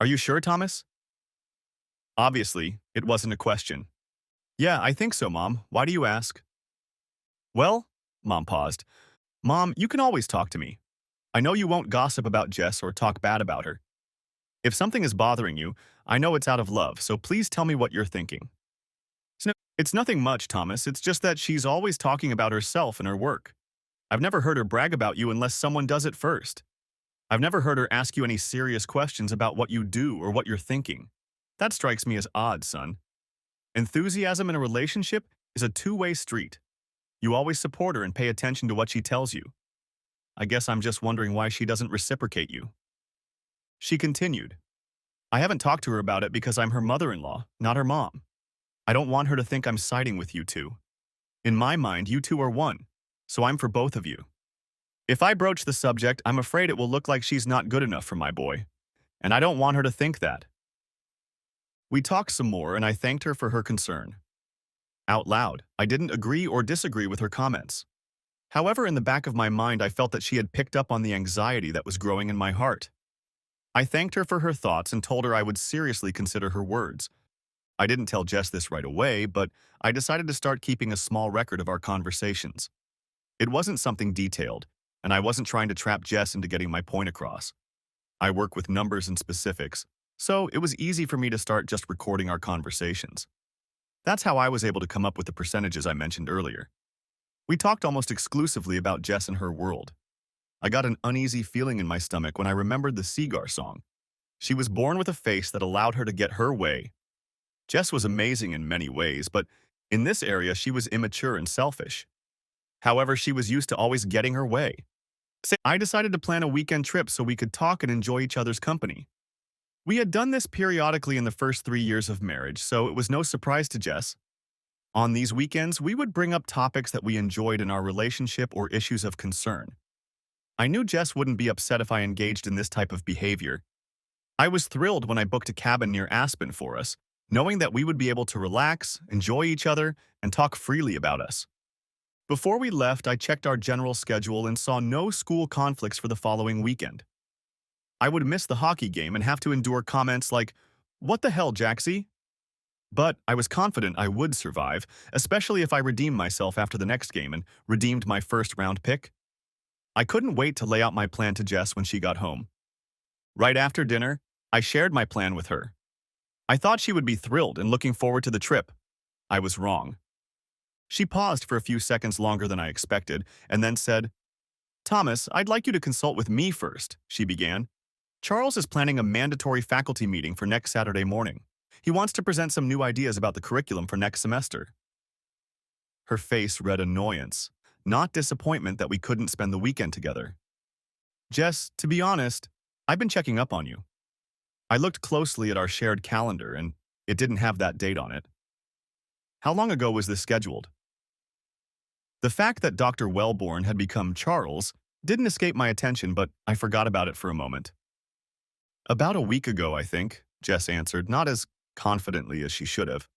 Are you sure, Thomas?" Obviously, it wasn't a question. "Yeah, I think so, Mom. Why do you ask?" "Well," Mom paused. "Mom, you can always talk to me. I know you won't gossip about Jess or talk bad about her. If something is bothering you, I know it's out of love, so please tell me what you're thinking." It's nothing much, Thomas. It's just that she's always talking about herself and her work. I've never heard her brag about you unless someone does it first. I've never heard her ask you any serious questions about what you do or what you're thinking. That strikes me as odd, son. Enthusiasm in a relationship is a two-way street. You always support her and pay attention to what she tells you. I guess I'm just wondering why she doesn't reciprocate you. She continued, "I haven't talked to her about it because I'm her mother-in-law, not her mom. I don't want her to think I'm siding with you two. In my mind, you two are one, so I'm for both of you." If I broach the subject, I'm afraid it will look like she's not good enough for my boy, and I don't want her to think that. We talked some more, and I thanked her for her concern. Out loud, I didn't agree or disagree with her comments. However, in the back of my mind, I felt that she had picked up on the anxiety that was growing in my heart. I thanked her for her thoughts and told her I would seriously consider her words. I didn't tell Jess this right away, but I decided to start keeping a small record of our conversations. It wasn't something detailed, and I wasn't trying to trap Jess into getting my point across. I work with numbers and specifics, so it was easy for me to start just recording our conversations. That's how I was able to come up with the percentages I mentioned earlier. We talked almost exclusively about Jess and her world. I got an uneasy feeling in my stomach when I remembered the Seagar song. She was born with a face that allowed her to get her way. Jess was amazing in many ways, but in this area she was immature and selfish. However, she was used to always getting her way. So I decided to plan a weekend trip so we could talk and enjoy each other's company. We had done this periodically in the first 3 years of marriage, so it was no surprise to Jess. On these weekends, we would bring up topics that we enjoyed in our relationship or issues of concern. I knew Jess wouldn't be upset if I engaged in this type of behavior. I was thrilled when I booked a cabin near Aspen for us, knowing that we would be able to relax, enjoy each other, and talk freely about us. Before we left, I checked our general schedule and saw no school conflicts for the following weekend. I would miss the hockey game and have to endure comments like, "What the hell, Jaxie?" But I was confident I would survive, especially if I redeemed myself after the next game and redeemed my first-round pick. I couldn't wait to lay out my plan to Jess when she got home. Right after dinner, I shared my plan with her. I thought she would be thrilled and looking forward to the trip. I was wrong. She paused for a few seconds longer than I expected, and then said, "Thomas, I'd like you to consult with me first," she began. "Charles is planning a mandatory faculty meeting for next Saturday morning. He wants to present some new ideas about the curriculum for next semester." Her face read annoyance, not disappointment that we couldn't spend the weekend together. "Jess, to be honest, I've been checking up on you. I looked closely at our shared calendar, and it didn't have that date on it. How long ago was this scheduled?" The fact that Dr. Wellborn had become Charles didn't escape my attention, but I forgot about it for a moment. "About a week ago, I think," Jess answered, not as confidently as she should have.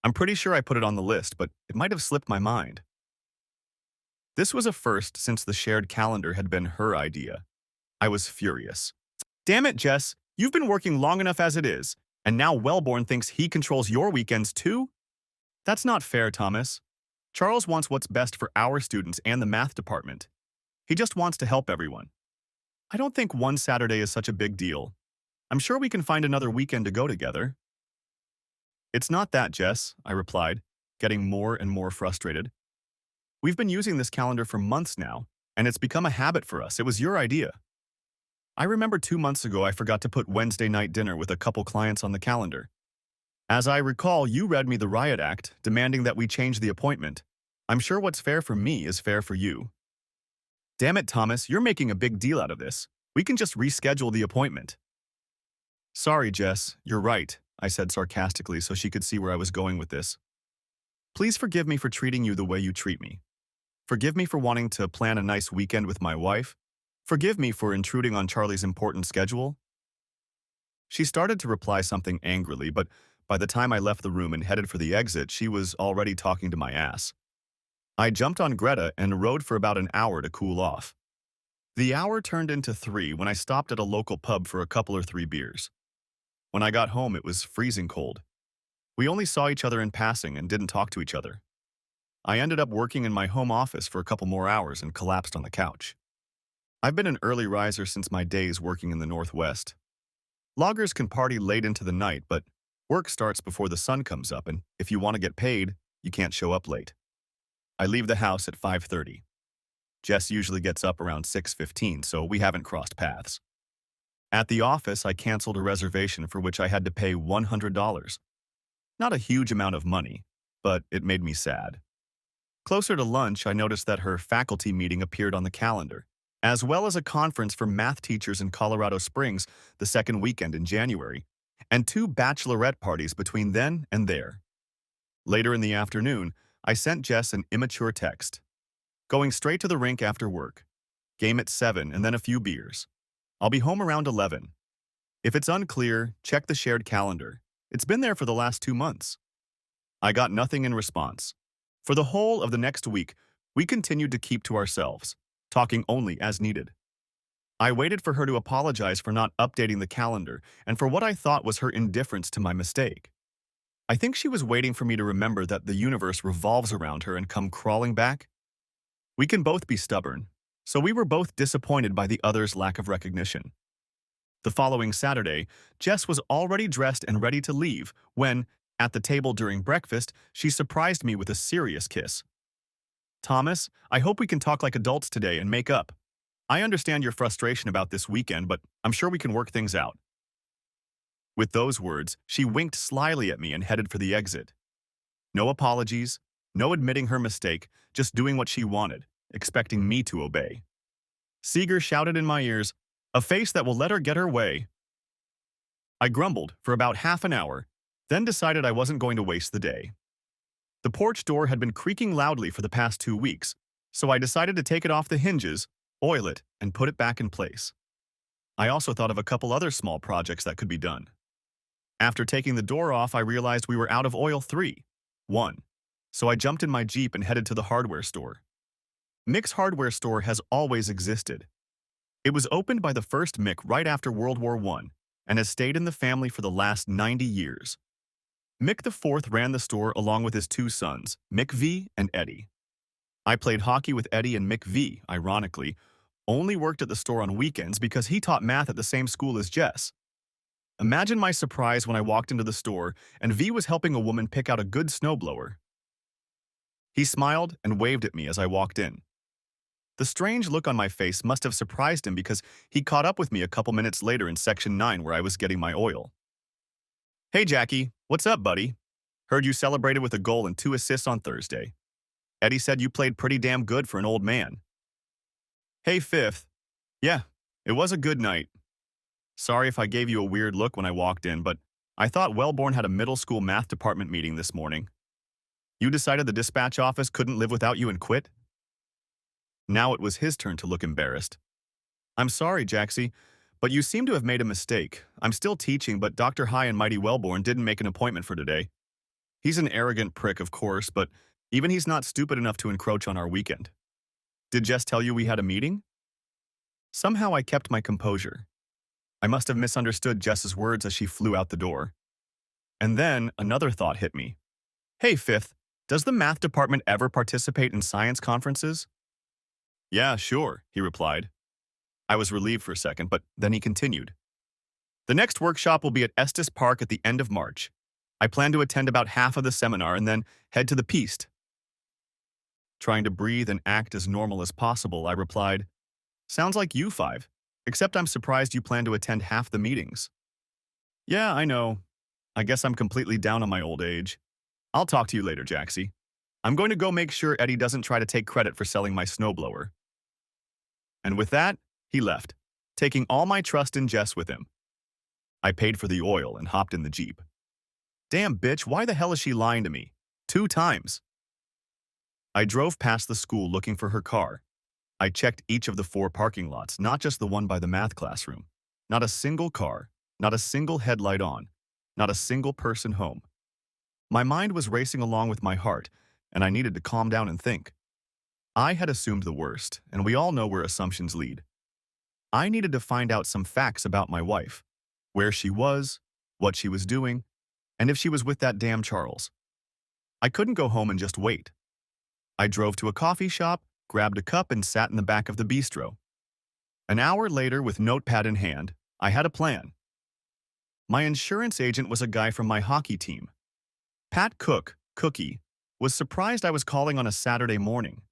"I'm pretty sure I put it on the list, but it might have slipped my mind." This was a first since the shared calendar had been her idea. I was furious. "Damn it, Jess, you've been working long enough as it is, and now Wellborn thinks he controls your weekends too? That's not fair, Thomas. Charles wants what's best for our students and the math department. He just wants to help everyone. I don't think one Saturday is such a big deal. I'm sure we can find another weekend to go together." "It's not that, Jess," I replied, getting more and more frustrated. "We've been using this calendar for months now, and it's become a habit for us. It was your idea. I remember 2 months ago I forgot to put Wednesday night dinner with a couple clients on the calendar. As I recall, you read me the riot act, demanding that we change the appointment. I'm sure what's fair for me is fair for you." "Damn it, Thomas, you're making a big deal out of this. We can just reschedule the appointment." "Sorry, Jess, you're right," I said sarcastically so she could see where I was going with this. "Please forgive me for treating you the way you treat me. Forgive me for wanting to plan a nice weekend with my wife. Forgive me for intruding on Charlie's important schedule." She started to reply something angrily, but by the time I left the room and headed for the exit, she was already talking to my ass. I jumped on Greta and rode for about an hour to cool off. The hour turned into 3 when I stopped at a local pub for a couple or 3 beers. When I got home, it was freezing cold. We only saw each other in passing and didn't talk to each other. I ended up working in my home office for a couple more hours and collapsed on the couch. I've been an early riser since my days working in the Northwest. Loggers can party late into the night, but work starts before the sun comes up, and if you want to get paid, you can't show up late. I leave the house at 5:30. Jess usually gets up around 6:15, so we haven't crossed paths. At the office, I canceled a reservation for which I had to pay $100. Not a huge amount of money, but it made me sad. Closer to lunch, I noticed that her faculty meeting appeared on the calendar, as well as a conference for math teachers in Colorado Springs the second weekend in January, and 2 bachelorette parties between then and there. Later in the afternoon, I sent Jess an immature text. "Going straight to the rink after work. Game at 7 and then a few beers. I'll be home around 11. If it's unclear, check the shared calendar. It's been there for the last 2 months. I got nothing in response. For the whole of the next week, we continued to keep to ourselves, talking only as needed. I waited for her to apologize for not updating the calendar and for what I thought was her indifference to my mistake. I think she was waiting for me to remember that the universe revolves around her and come crawling back. We can both be stubborn, so we were both disappointed by the other's lack of recognition. The following Saturday, Jess was already dressed and ready to leave when, at the table during breakfast, she surprised me with a serious kiss. Thomas, I hope we can talk like adults today and make up. I understand your frustration about this weekend, but I'm sure we can work things out. With those words, she winked slyly at me and headed for the exit. No apologies, no admitting her mistake, just doing what she wanted, expecting me to obey. Seeger shouted in my ears, "A face that will let her get her way." I grumbled for about half an hour, then decided I wasn't going to waste the day. The porch door had been creaking loudly for the past 2 weeks, so I decided to take it off the hinges, oil it, and put it back in place. I also thought of a couple other small projects that could be done. After taking the door off, I realized we were out of oil 1. So I jumped in my Jeep and headed to the hardware store. Mick's hardware store has always existed. It was opened by the first Mick right after World War I and has stayed in the family for the last 90 years. Mick the Fourth ran the store along with his two sons, Mick V and Eddie. I played hockey with Eddie, and Mick V, ironically, only worked at the store on weekends because he taught math at the same school as Jess. Imagine my surprise when I walked into the store and V was helping a woman pick out a good snowblower. He smiled and waved at me as I walked in. The strange look on my face must have surprised him because he caught up with me a couple minutes later in Section 9 where I was getting my oil. "Hey Jackie, what's up, buddy? Heard you celebrated with a goal and 2 assists on Thursday. Eddie said you played pretty damn good for an old man." "Hey Fifth. Yeah, it was a good night. Sorry if I gave you a weird look when I walked in, but I thought Wellborn had a middle school math department meeting this morning. You decided the dispatch office couldn't live without you and quit?" Now it was his turn to look embarrassed. "I'm sorry, Jaxie, but you seem to have made a mistake. I'm still teaching, but Dr. High and Mighty Wellborn didn't make an appointment for today. He's an arrogant prick, of course, but even he's not stupid enough to encroach on our weekend. Did Jess tell you we had a meeting?" Somehow I kept my composure. I must have misunderstood Jess's words as she flew out the door. And then another thought hit me. "Hey, Fifth, does the math department ever participate in science conferences?" "Yeah, sure," he replied. I was relieved for a second, but then he continued. "The next workshop will be at Estes Park at the end of March. I plan to attend about half of the seminar and then head to the piste." Trying to breathe and act as normal as possible, I replied, "Sounds like you five, except I'm surprised you plan to attend half the meetings." "Yeah, I know. I guess I'm completely down on my old age. I'll talk to you later, Jaxie. I'm going to go make sure Eddie doesn't try to take credit for selling my snowblower." And with that, he left, taking all my trust in Jess with him. I paid for the oil and hopped in the Jeep. Damn bitch, why the hell is she lying to me? 2 times. I drove past the school looking for her car. I checked each of the 4 parking lots, not just the one by the math classroom. Not a single car, not a single headlight on, not a single person home. My mind was racing along with my heart, and I needed to calm down and think. I had assumed the worst, and we all know where assumptions lead. I needed to find out some facts about my wife, where she was, what she was doing, and if she was with that damn Charles. I couldn't go home and just wait. I drove to a coffee shop, grabbed a cup, and sat in the back of the bistro. An hour later, with notepad in hand, I had a plan. My insurance agent was a guy from my hockey team. Pat Cook, Cookie, was surprised I was calling on a Saturday morning.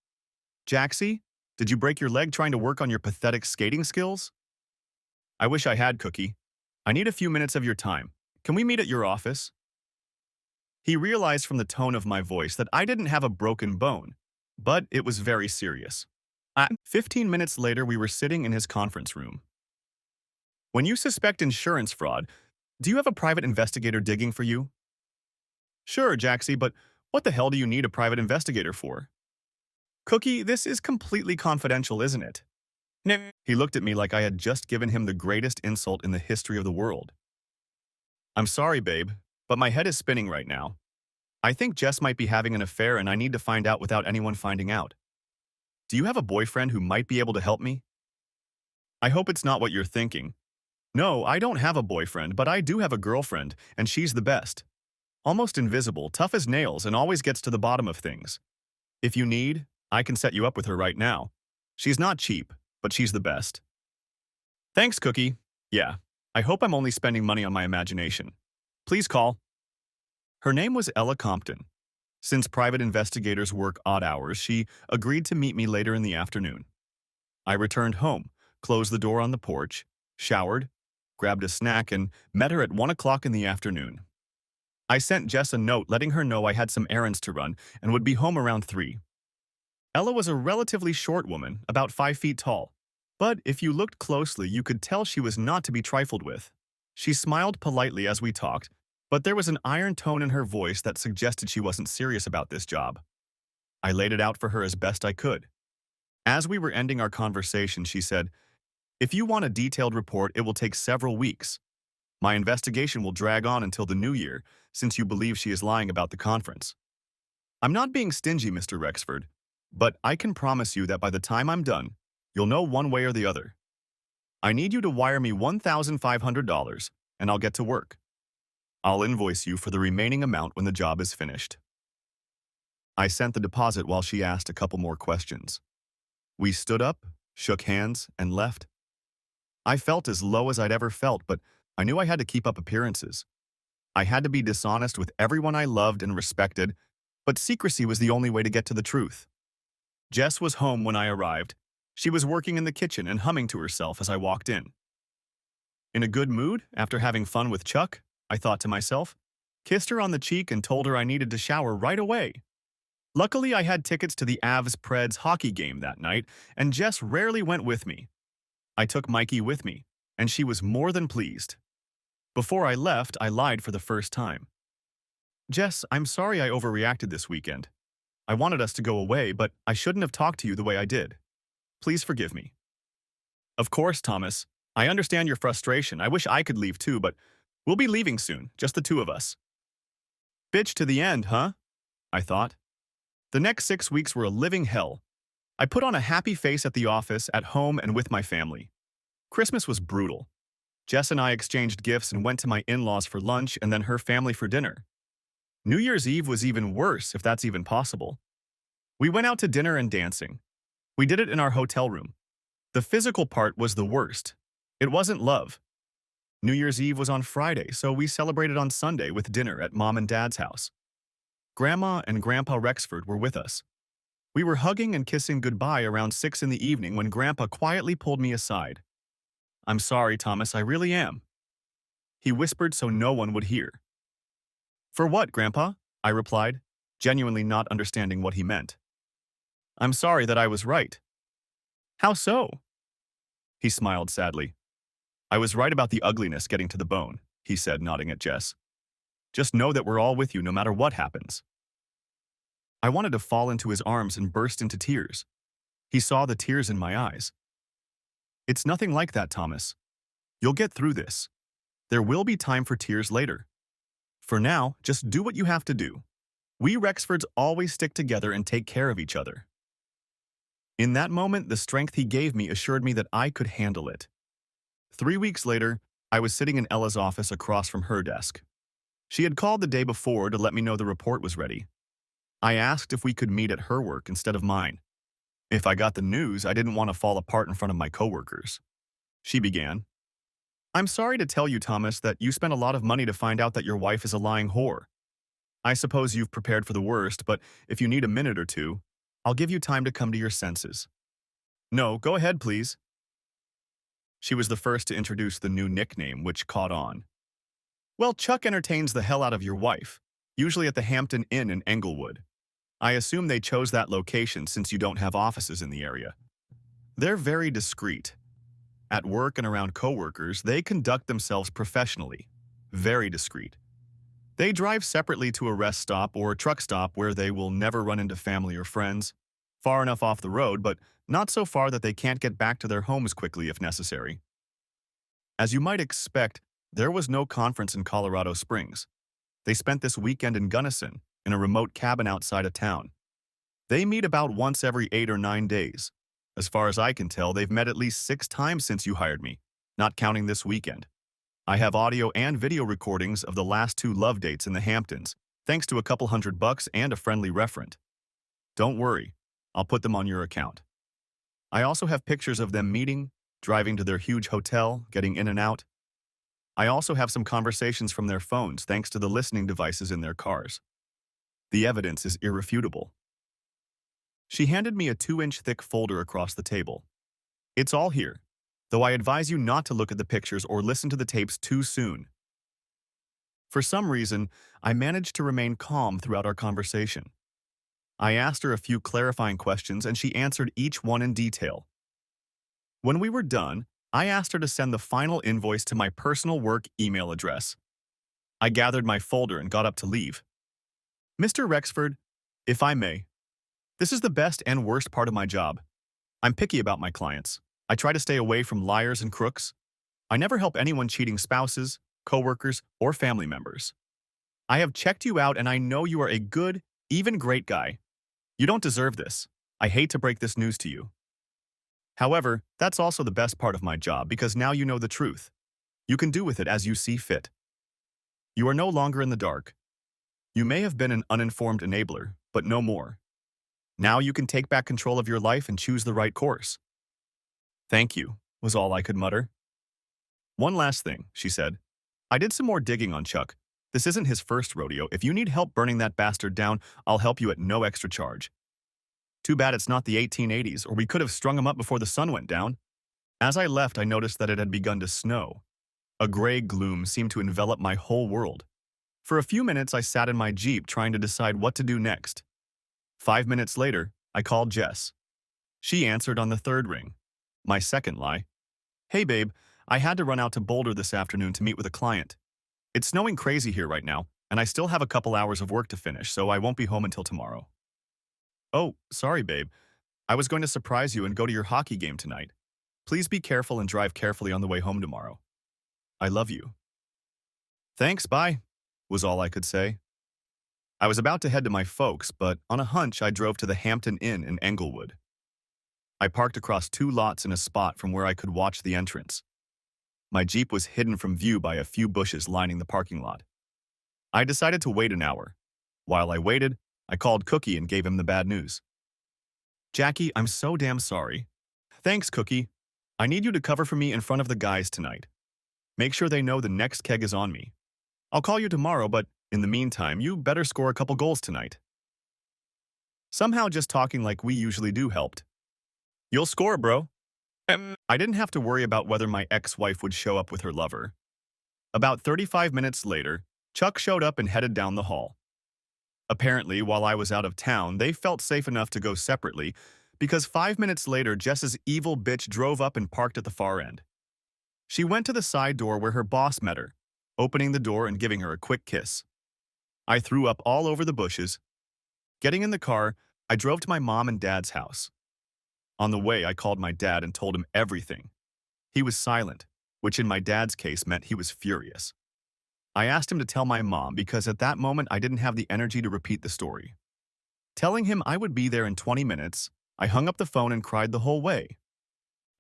"Jaxie, did you break your leg trying to work on your pathetic skating skills?" "I wish I had, Cookie. I need a few minutes of your time. Can we meet at your office?" He realized from the tone of my voice that I didn't have a broken bone, but it was very serious. 15 minutes later, we were sitting in his conference room. "When you suspect insurance fraud, do you have a private investigator digging for you?" "Sure, Jaxie, but what the hell do you need a private investigator for?" "Cookie, this is completely confidential, isn't it?" He looked at me like I had just given him the greatest insult in the history of the world. I'm sorry, babe, but my head is spinning right now. I think Jess might be having an affair and I need to find out without anyone finding out. Do you have a boyfriend who might be able to help me? I hope it's not what you're thinking. No, I don't have a boyfriend, but I do have a girlfriend, and she's the best. Almost invisible, tough as nails, and always gets to the bottom of things. If you need, I can set you up with her right now. She's not cheap, but she's the best. Thanks, Cookie. Yeah, I hope I'm only spending money on my imagination. Please call. Her name was Ella Compton. Since private investigators work odd hours, she agreed to meet me later in the afternoon. I returned home, closed the door on the porch, showered, grabbed a snack, and met her at 1 o'clock in the afternoon. I sent Jess a note letting her know I had some errands to run and would be home around 3. Ella was a relatively short woman, about 5 feet tall. But if you looked closely, you could tell she was not to be trifled with. She smiled politely as we talked, but there was an iron tone in her voice that suggested she wasn't serious about this job. I laid it out for her as best I could. As we were ending our conversation, she said, "If you want a detailed report, it will take several weeks. My investigation will drag on until the new year, since you believe she is lying about the conference. I'm not being stingy, Mr. Rexford, but I can promise you that by the time I'm done, you'll know one way or the other. I need you to wire me $1,500, and I'll get to work. I'll invoice you for the remaining amount when the job is finished." I sent the deposit while she asked a couple more questions. We stood up, shook hands, and left. I felt as low as I'd ever felt, but I knew I had to keep up appearances. I had to be dishonest with everyone I loved and respected, but secrecy was the only way to get to the truth. Jess was home when I arrived. She was working in the kitchen and humming to herself as I walked in. In a good mood, after having fun with Chuck, I thought to myself, kissed her on the cheek and told her I needed to shower right away. Luckily, I had tickets to the Avs-Preds hockey game that night, and Jess rarely went with me. I took Mikey with me, and she was more than pleased. Before I left, I lied for the first time. "Jess, I'm sorry I overreacted this weekend. I wanted us to go away, but I shouldn't have talked to you the way I did. Please forgive me." "Of course, Thomas. I understand your frustration. I wish I could leave too, but we'll be leaving soon, just the two of us." Bitch to the end, huh? I thought. The next 6 weeks were a living hell. I put on a happy face at the office, at home, and with my family. Christmas was brutal. Jess and I exchanged gifts and went to my in-laws for lunch and then her family for dinner. New Year's Eve was even worse, if that's even possible. We went out to dinner and dancing. We did it in our hotel room. The physical part was the worst. It wasn't love. New Year's Eve was on Friday, so we celebrated on Sunday with dinner at Mom and Dad's house. Grandma and Grandpa Rexford were with us. We were hugging and kissing goodbye around 6 in the evening when Grandpa quietly pulled me aside. "I'm sorry, Thomas, I really am," he whispered so no one would hear. "For what, Grandpa?" I replied, genuinely not understanding what he meant. "I'm sorry that I was right." "How so?" He smiled sadly. "I was right about the ugliness getting to the bone," he said, nodding at Jess. "Just know that we're all with you no matter what happens." I wanted to fall into his arms and burst into tears. He saw the tears in my eyes. "It's nothing like that, Thomas. You'll get through this. There will be time for tears later. For now, just do what you have to do. We Rexfords always stick together and take care of each other." In that moment, the strength he gave me assured me that I could handle it. 3 weeks later, I was sitting in Ella's office across from her desk. She had called the day before to let me know the report was ready. I asked if we could meet at her work instead of mine. If I got the news, I didn't want to fall apart in front of my coworkers. She began, "I'm sorry to tell you, Thomas, that you spent a lot of money to find out that your wife is a lying whore. I suppose you've prepared for the worst, but if you need a minute or two, I'll give you time to come to your senses." "No, go ahead, please." She was the first to introduce the new nickname, which caught on. "Well, Chuck entertains the hell out of your wife, usually at the Hampton Inn in Englewood. I assume they chose that location since you don't have offices in the area. They're very discreet. At work and around coworkers, they conduct themselves professionally, very discreet. They drive separately to a rest stop or a truck stop where they will never run into family or friends. far enough off the road, but not so far that they can't get back to their homes quickly if necessary. As you might expect, there was no conference in Colorado Springs. They spent this weekend in Gunnison, in a remote cabin outside of town. They meet about once every 8 or 9 days. As far as I can tell, they've met at least 6 times since you hired me, not counting this weekend. I have audio and video recordings of the last 2 love dates in the Hamptons, thanks to a couple $100 and a friendly referent. Don't worry, I'll put them on your account. I also have pictures of them meeting, driving to their huge hotel, getting in and out. I also have some conversations from their phones thanks to the listening devices in their cars. The evidence is irrefutable. She handed me a 2-inch thick folder across the table. It's all here, though I advise you not to look at the pictures or listen to the tapes too soon. For some reason, I managed to remain calm throughout our conversation. I asked her a few clarifying questions and she answered each one in detail. When we were done, I asked her to send the final invoice to my personal work email address. I gathered my folder and got up to leave. Mr. Rexford, if I may, this is the best and worst part of my job. I'm picky about my clients. I try to stay away from liars and crooks. I never help anyone cheating spouses, coworkers, or family members. I have checked you out and I know you are a good, even great guy. You don't deserve this. I hate to break this news to you. However, that's also the best part of my job because now you know the truth. You can do with it as you see fit. You are no longer in the dark. You may have been an uninformed enabler, but no more. Now you can take back control of your life and choose the right course. Thank you, was all I could mutter. One last thing, she said. I did some more digging on Chuck. This isn't his first rodeo. If you need help burning that bastard down, I'll help you at no extra charge. Too bad it's not the 1880s, or we could have strung him up before the sun went down. As I left, I noticed that it had begun to snow. A gray gloom seemed to envelop my whole world. For a few minutes, I sat in my Jeep trying to decide what to do next. 5 minutes later, I called Jess. She answered on the third ring. My second lie. Hey babe, I had to run out to Boulder this afternoon to meet with a client. It's snowing crazy here right now, and I still have a couple hours of work to finish, so I won't be home until tomorrow. Oh, sorry babe. I was going to surprise you and go to your hockey game tonight. Please be careful and drive carefully on the way home tomorrow. I love you. Thanks, bye, was all I could say. I was about to head to my folks, but on a hunch I drove to the Hampton Inn in Englewood. I parked across 2 lots in a spot from where I could watch the entrance. My Jeep was hidden from view by a few bushes lining the parking lot. I decided to wait an hour. While I waited, I called Cookie and gave him the bad news. Jackie, I'm so damn sorry. Thanks, Cookie. I need you to cover for me in front of the guys tonight. Make sure they know the next keg is on me. I'll call you tomorrow, but in the meantime, you better score a couple goals tonight. Somehow just talking like we usually do helped. You'll score, bro. I didn't have to worry about whether my ex-wife would show up with her lover. About 35 minutes later, Chuck showed up and headed down the hall. Apparently, while I was out of town, they felt safe enough to go separately because 5 minutes later, Jess's evil bitch drove up and parked at the far end. She went to the side door where her boss met her, opening the door and giving her a quick kiss. I threw up all over the bushes. Getting in the car, I drove to my mom and dad's house. On the way, I called my dad and told him everything. He was silent, which in my dad's case meant he was furious. I asked him to tell my mom because at that moment I didn't have the energy to repeat the story. Telling him I would be there in 20 minutes, I hung up the phone and cried the whole way.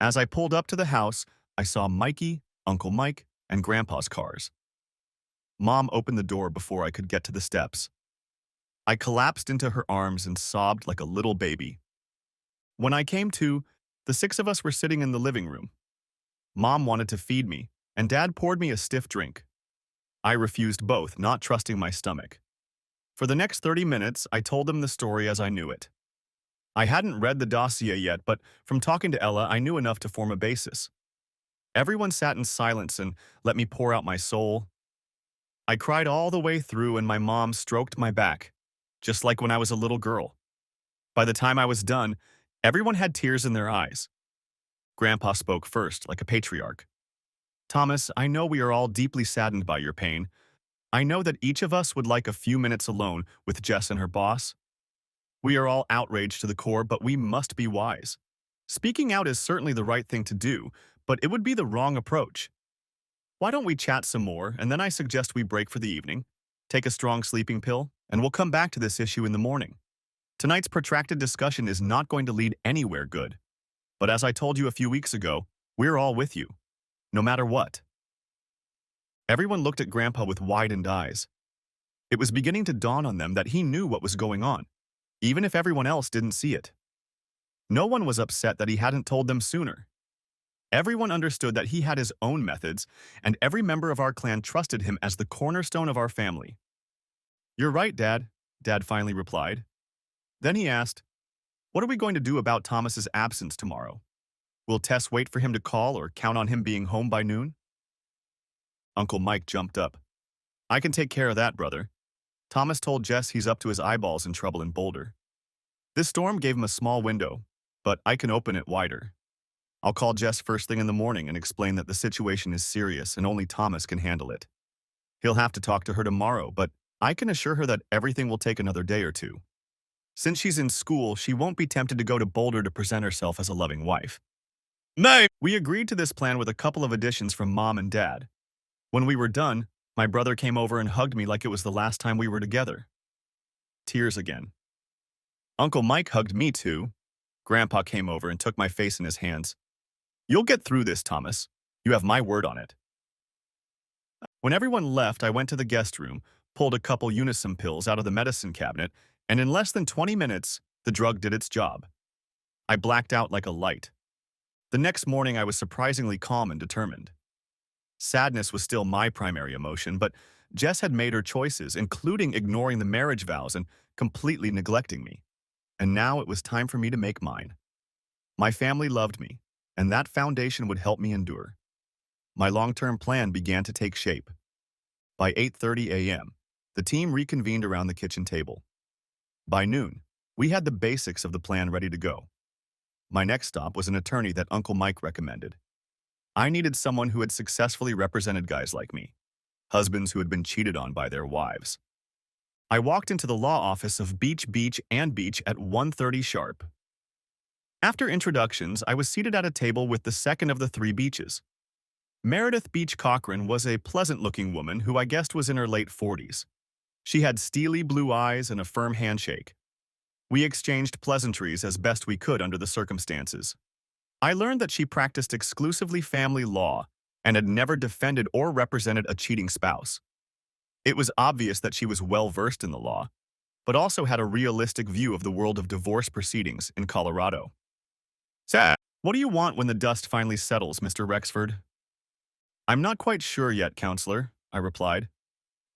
As I pulled up to the house, I saw Mikey, Uncle Mike, and Grandpa's cars. Mom opened the door before I could get to the steps. I collapsed into her arms and sobbed like a little baby. When I came to, the 6 of us were sitting in the living room. Mom wanted to feed me, and Dad poured me a stiff drink. I refused both, not trusting my stomach. For the next 30 minutes, I told them the story as I knew it. I hadn't read the dossier yet, but from talking to Ella, I knew enough to form a basis. Everyone sat in silence and let me pour out my soul. I cried all the way through and my mom stroked my back, just like when I was a little girl. By the time I was done, everyone had tears in their eyes. Grandpa spoke first, like a patriarch. Thomas, I know we are all deeply saddened by your pain. I know that each of us would like a few minutes alone with Jess and her boss. We are all outraged to the core, but we must be wise. Speaking out is certainly the right thing to do, but it would be the wrong approach. Why don't we chat some more, and then I suggest we break for the evening, take a strong sleeping pill, and we'll come back to this issue in the morning. Tonight's protracted discussion is not going to lead anywhere good. But as I told you a few weeks ago, we're all with you, no matter what. Everyone looked at Grandpa with widened eyes. It was beginning to dawn on them that he knew what was going on, even if everyone else didn't see it. No one was upset that he hadn't told them sooner. Everyone understood that he had his own methods, and every member of our clan trusted him as the cornerstone of our family. "You're right, Dad," Dad finally replied. Then he asked, "What are we going to do about Thomas's absence tomorrow? Will Tess wait for him to call or count on him being home by noon?" Uncle Mike jumped up. "I can take care of that, brother. Thomas told Jess he's up to his eyeballs in trouble in Boulder. This storm gave him a small window, but I can open it wider. I'll call Jess first thing in the morning and explain that the situation is serious and only Thomas can handle it. He'll have to talk to her tomorrow, but I can assure her that everything will take another day or two. Since she's in school, she won't be tempted to go to Boulder to present herself as a loving wife." "No!" We agreed to this plan with a couple of additions from Mom and Dad. When we were done, my brother came over and hugged me like it was the last time we were together. Tears again. Uncle Mike hugged me too. Grandpa came over and took my face in his hands. "You'll get through this, Thomas. You have my word on it." When everyone left, I went to the guest room, pulled a couple Unisom pills out of the medicine cabinet, and in less than 20 minutes, the drug did its job. I blacked out like a light. The next morning, I was surprisingly calm and determined. Sadness was still my primary emotion, but Jess had made her choices, including ignoring the marriage vows and completely neglecting me. And now it was time for me to make mine. My family loved me, and that foundation would help me endure. My long-term plan began to take shape. By 8:30 a.m., the team reconvened around the kitchen table. By noon, we had the basics of the plan ready to go. My next stop was an attorney that Uncle Mike recommended. I needed someone who had successfully represented guys like me, husbands who had been cheated on by their wives. I walked into the law office of Beach and Beach at 1:30 sharp. After introductions, I was seated at a table with the second of the three Beaches. Meredith Beach Cochran was a pleasant-looking woman who I guessed was in her late 40s. She had steely blue eyes and a firm handshake. We exchanged pleasantries as best we could under the circumstances. I learned that she practiced exclusively family law and had never defended or represented a cheating spouse. It was obvious that she was well-versed in the law, but also had a realistic view of the world of divorce proceedings in Colorado. "So, what do you want when the dust finally settles, Mr. Rexford?" "I'm not quite sure yet, counselor," I replied.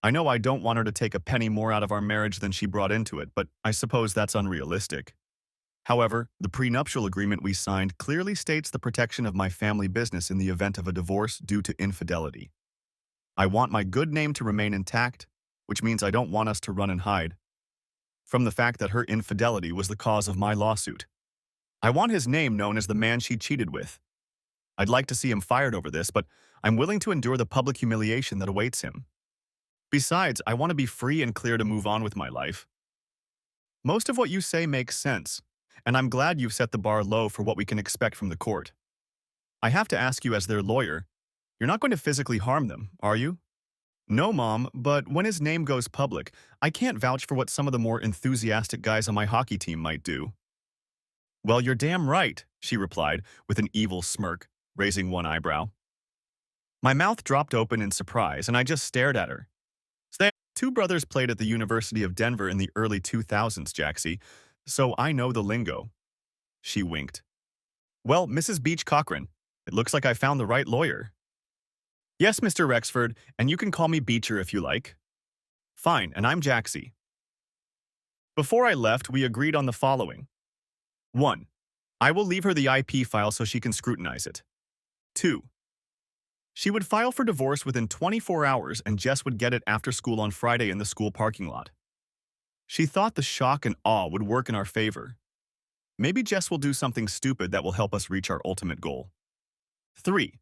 "I know I don't want her to take a penny more out of our marriage than she brought into it, but I suppose that's unrealistic. However, the prenuptial agreement we signed clearly states the protection of my family business in the event of a divorce due to infidelity. I want my good name to remain intact, which means I don't want us to run and hide from the fact that her infidelity was the cause of my lawsuit. I want his name known as the man she cheated with. I'd like to see him fired over this, but I'm willing to endure the public humiliation that awaits him. Besides, I want to be free and clear to move on with my life. Most of what you say makes sense, and I'm glad you've set the bar low for what we can expect from the court. I have to ask you as their lawyer, you're not going to physically harm them, are you?" "No, Mom, but when his name goes public, I can't vouch for what some of the more enthusiastic guys on my hockey team might do." "Well, you're damn right," she replied with an evil smirk, raising one eyebrow. My mouth dropped open in surprise, and I just stared at her. Two brothers played at the University of Denver in the early 2000s, Jaxie, so I know the lingo. She winked. "Well, Mrs. Beach Cochran, it looks like I found the right lawyer." "Yes, Mr. Rexford, and you can call me Beecher if you like." "Fine, and I'm Jaxie." Before I left, we agreed on the following. 1. I will leave her the IP file so she can scrutinize it. 2. She would file for divorce within 24 hours and Jess would get it after school on Friday in the school parking lot. She thought the shock and awe would work in our favor. Maybe Jess will do something stupid that will help us reach our ultimate goal. 3.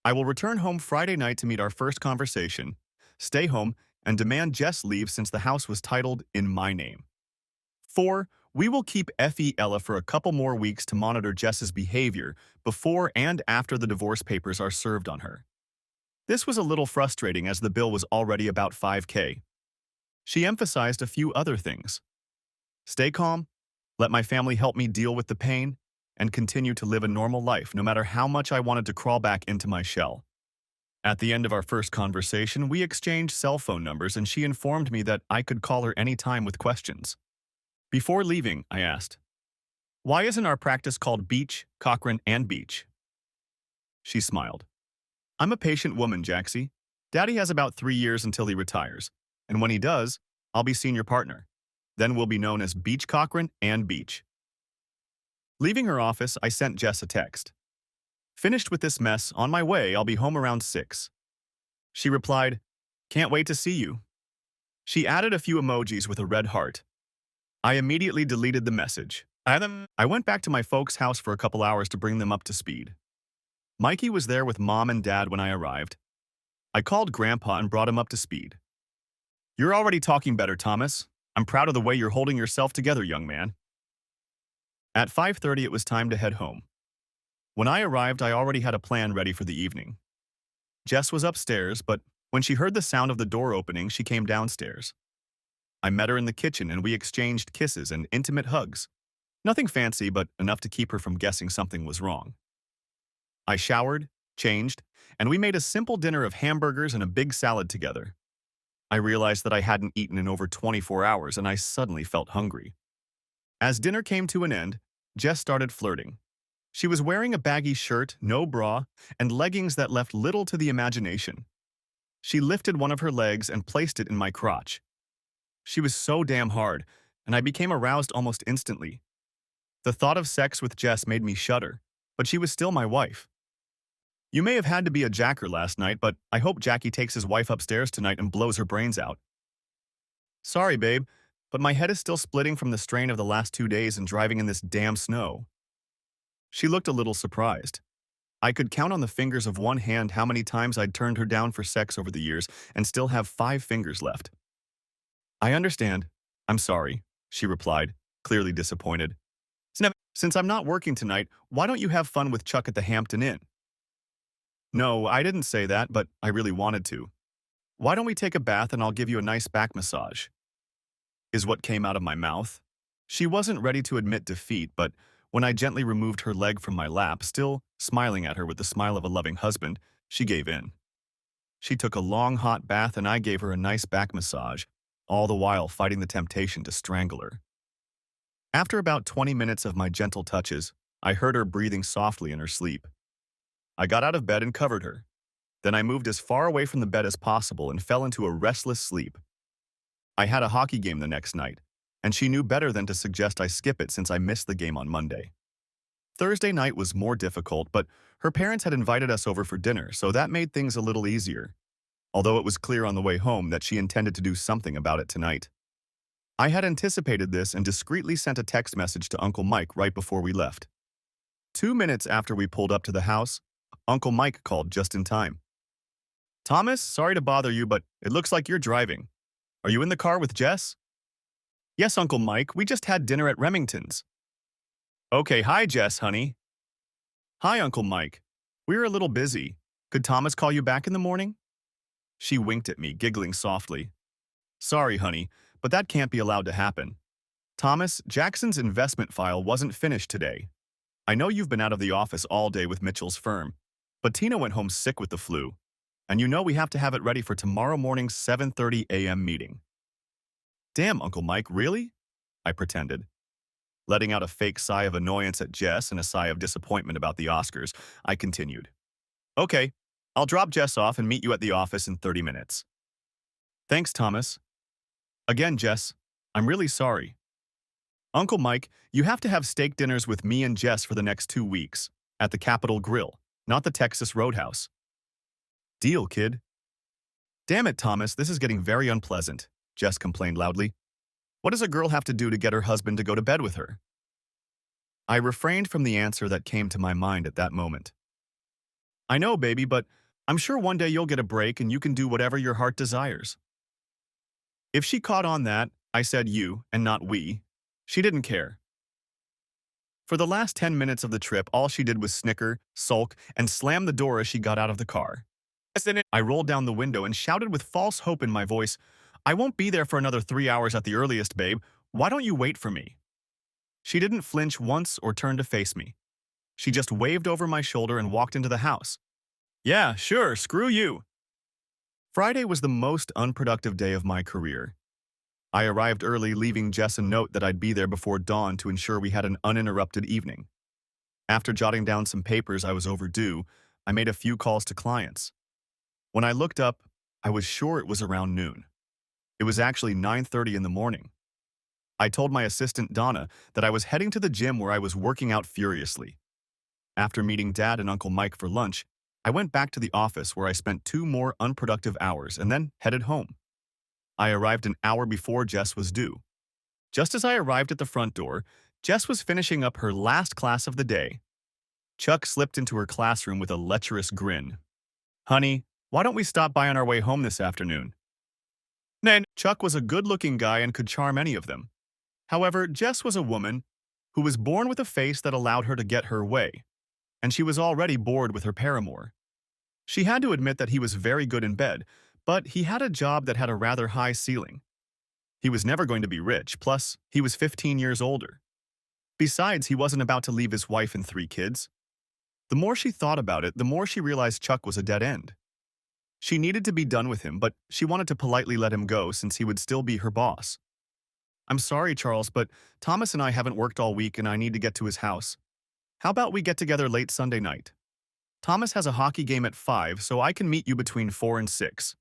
I will return home Friday night to meet our first conversation, stay home, and demand Jess leave since the house was titled in my name. 4. We will keep Fe Ella for a couple more weeks to monitor Jess's behavior before and after the divorce papers are served on her. This was a little frustrating as the bill was already about 5K. She emphasized a few other things. Stay calm, let my family help me deal with the pain, and continue to live a normal life no matter how much I wanted to crawl back into my shell. At the end of our first conversation, we exchanged cell phone numbers and she informed me that I could call her anytime with questions. Before leaving, I asked, "Why isn't our practice called Beach, Cochran, and Beach?" She smiled. "I'm a patient woman, Jaxie. Daddy has about 3 years until he retires, and when he does, I'll be senior partner. Then we'll be known as Beach Cochran and Beach." Leaving her office, I sent Jess a text. "Finished with this mess, on my way, I'll be home around 6. She replied, "Can't wait to see you." She added a few emojis with a red heart. I immediately deleted the message. I went back to my folks' house for a couple hours to bring them up to speed. Mikey was there with Mom and Dad when I arrived. I called Grandpa and brought him up to speed. "You're already talking better, Thomas. I'm proud of the way you're holding yourself together, young man." At 5:30, it was time to head home. When I arrived, I already had a plan ready for the evening. Jess was upstairs, but when she heard the sound of the door opening, she came downstairs. I met her in the kitchen and we exchanged kisses and intimate hugs. Nothing fancy, but enough to keep her from guessing something was wrong. I showered, changed, and we made a simple dinner of hamburgers and a big salad together. I realized that I hadn't eaten in over 24 hours and I suddenly felt hungry. As dinner came to an end, Jess started flirting. She was wearing a baggy shirt, no bra, and leggings that left little to the imagination. She lifted one of her legs and placed it in my crotch. She was so damn hard, and I became aroused almost instantly. The thought of sex with Jess made me shudder, but she was still my wife. "You may have had to be a jacker last night, but I hope Jackie takes his wife upstairs tonight and blows her brains out." "Sorry, babe, but my head is still splitting from the strain of the last 2 days and driving in this damn snow." She looked a little surprised. I could count on the fingers of one hand how many times I'd turned her down for sex over the years and still have 5 fingers left. "I understand. I'm sorry," she replied, clearly disappointed. "Since I'm not working tonight, why don't you have fun with Chuck at the Hampton Inn?" "No, I didn't say that, but I really wanted to. Why don't we take a bath and I'll give you a nice back massage?" Is what came out of my mouth. She wasn't ready to admit defeat, but when I gently removed her leg from my lap, still smiling at her with the smile of a loving husband, she gave in. She took a long hot bath and I gave her a nice back massage, all the while fighting the temptation to strangle her. After about 20 minutes of my gentle touches, I heard her breathing softly in her sleep. I got out of bed and covered her. Then I moved as far away from the bed as possible and fell into a restless sleep. I had a hockey game the next night, and she knew better than to suggest I skip it since I missed the game on Monday. Thursday night was more difficult, but her parents had invited us over for dinner, so that made things a little easier, although it was clear on the way home that she intended to do something about it tonight. I had anticipated this and discreetly sent a text message to Uncle Mike right before we left. 2 minutes after we pulled up to the house, Uncle Mike called just in time. "Thomas, sorry to bother you, but it looks like you're driving. Are you in the car with Jess?" "Yes, Uncle Mike, we just had dinner at Remington's." "Okay, hi Jess, honey." "Hi, Uncle Mike. We're a little busy. Could Thomas call you back in the morning?" She winked at me, giggling softly. "Sorry, honey, but that can't be allowed to happen. Thomas, Jackson's investment file wasn't finished today. I know you've been out of the office all day with Mitchell's firm, but Tina went home sick with the flu, and you know we have to have it ready for tomorrow morning's 7:30 a.m. meeting." "Damn, Uncle Mike, really?" I pretended. Letting out a fake sigh of annoyance at Jess and a sigh of disappointment about the Oscars, I continued. "Okay, I'll drop Jess off and meet you at the office in 30 minutes. "Thanks, Thomas." "Again, Jess, I'm really sorry." "Uncle Mike, you have to have steak dinners with me and Jess for the next 2 weeks, at the Capitol Grill, not the Texas Roadhouse." "Deal, kid." "Damn it, Thomas, this is getting very unpleasant," Jess complained loudly. "What does a girl have to do to get her husband to go to bed with her?" I refrained from the answer that came to my mind at that moment. "I know, baby, but I'm sure one day you'll get a break and you can do whatever your heart desires." If she caught on that, I said you and not we, She didn't care. For the last 10 minutes of the trip, all she did was snicker, sulk, and slam the door as she got out of the car. I rolled down the window and shouted with false hope in my voice, "I won't be there for another 3 hours at the earliest, babe. Why don't you wait for me?" She didn't flinch once or turn to face me. She just waved over my shoulder and walked into the house. Yeah, sure, screw you. Friday was the most unproductive day of my career. I arrived early, leaving Jess a note that I'd be there before dawn to ensure we had an uninterrupted evening. After jotting down some papers I was overdue, I made a few calls to clients. When I looked up, I was sure it was around noon. It was actually 9:30 in the morning. I told my assistant Donna that I was heading to the gym where I was working out furiously. After meeting Dad and Uncle Mike for lunch, I went back to the office where I spent 2 more unproductive hours and then headed home. I arrived an hour before Jess was due. Just as I arrived at the front door, Jess was finishing up her last class of the day. Chuck slipped into her classroom with a lecherous grin. "Honey, why don't we stop by on our way home this afternoon?" Then, Chuck was a good-looking guy and could charm any of them. However, Jess was a woman who was born with a face that allowed her to get her way, and she was already bored with her paramour. She had to admit that he was very good in bed, but he had a job that had a rather high ceiling. He was never going to be rich, plus, he was 15 years older. Besides, he wasn't about to leave his wife and 3 kids. The more she thought about it, the more she realized Chuck was a dead end. She needed to be done with him, but she wanted to politely let him go since he would still be her boss. "I'm sorry, Charles, but Thomas and I haven't worked all week and I need to get to his house. How about we get together late Sunday night? Thomas has a hockey game at 5, so I can meet you between 4 and 6.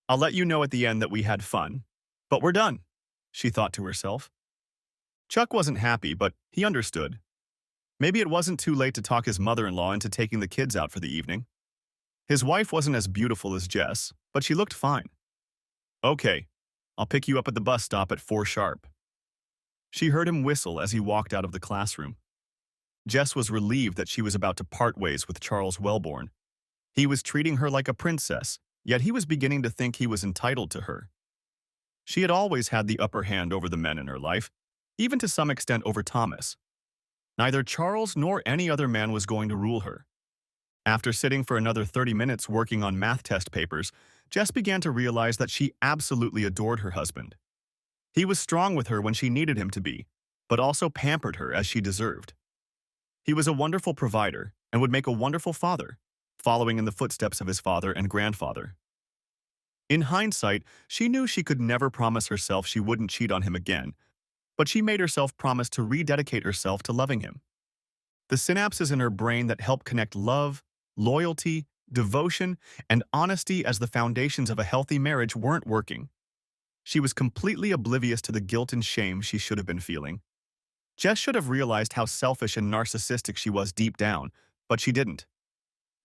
I'll let you know at the end that we had fun. But we're done," she thought to herself. Chuck wasn't happy, but he understood. Maybe it wasn't too late to talk his mother-in-law into taking the kids out for the evening. His wife wasn't as beautiful as Jess, but she looked fine. "Okay, I'll pick you up at the bus stop at 4 sharp." She heard him whistle as he walked out of the classroom. Jess was relieved that she was about to part ways with Charles Wellborn. He was treating her like a princess, yet he was beginning to think he was entitled to her. She had always had the upper hand over the men in her life, even to some extent over Thomas. Neither Charles nor any other man was going to rule her. After sitting for another 30 minutes working on math test papers, Jess began to realize that she absolutely adored her husband. He was strong with her when she needed him to be, but also pampered her as she deserved. He was a wonderful provider and would make a wonderful father, following in the footsteps of his father and grandfather. In hindsight, she knew she could never promise herself she wouldn't cheat on him again, but she made herself promise to rededicate herself to loving him. The synapses in her brain that help connect love, loyalty, devotion, and honesty as the foundations of a healthy marriage weren't working. She was completely oblivious to the guilt and shame she should have been feeling. Jess should have realized how selfish and narcissistic she was deep down, but she didn't.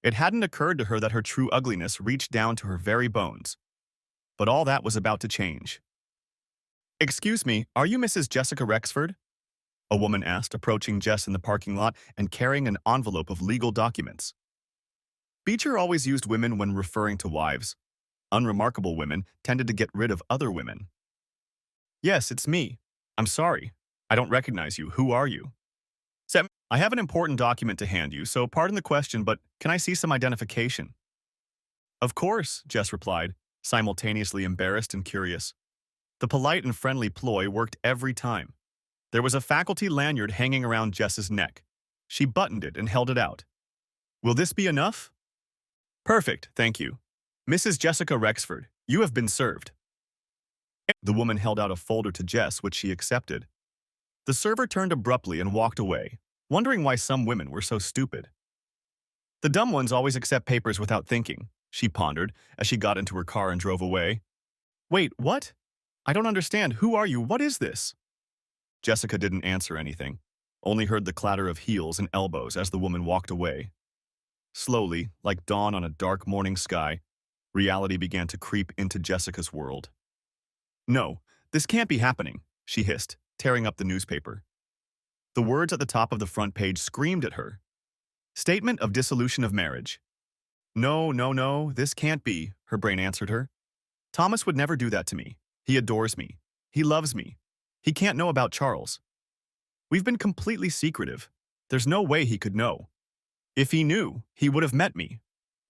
It hadn't occurred to her that her true ugliness reached down to her very bones. But all that was about to change. "Excuse me, are you Mrs. Jessica Rexford?" a woman asked, approaching Jess in the parking lot and carrying an envelope of legal documents. Beecher always used women when referring to wives. Unremarkable women tended to get rid of other women. "Yes, it's me. I'm sorry. I don't recognize you. Who are you?" "Sam, I have an important document to hand you, so pardon the question, but can I see some identification?" "Of course," Jess replied, simultaneously embarrassed and curious. The polite and friendly ploy worked every time. There was a faculty lanyard hanging around Jess's neck. She buttoned it and held it out. "Will this be enough?" "Perfect, thank you. Mrs. Jessica Rexford, you have been served." The woman held out a folder to Jess, which she accepted. The server turned abruptly and walked away, wondering why some women were so stupid. "The dumb ones always accept papers without thinking," she pondered as she got into her car and drove away. "Wait, what? I don't understand. Who are you? What is this?" Jessica didn't answer anything, only heard the clatter of heels and elbows as the woman walked away. Slowly, like dawn on a dark morning sky, reality began to creep into Jessica's world. "No, this can't be happening," she hissed, tearing up the newspaper. The words at the top of the front page screamed at her. "Statement of dissolution of marriage." "No, no, no, this can't be," her brain answered her. "Thomas would never do that to me. He adores me. He loves me. He can't know about Charles. We've been completely secretive. There's no way he could know. If he knew, he would have met me.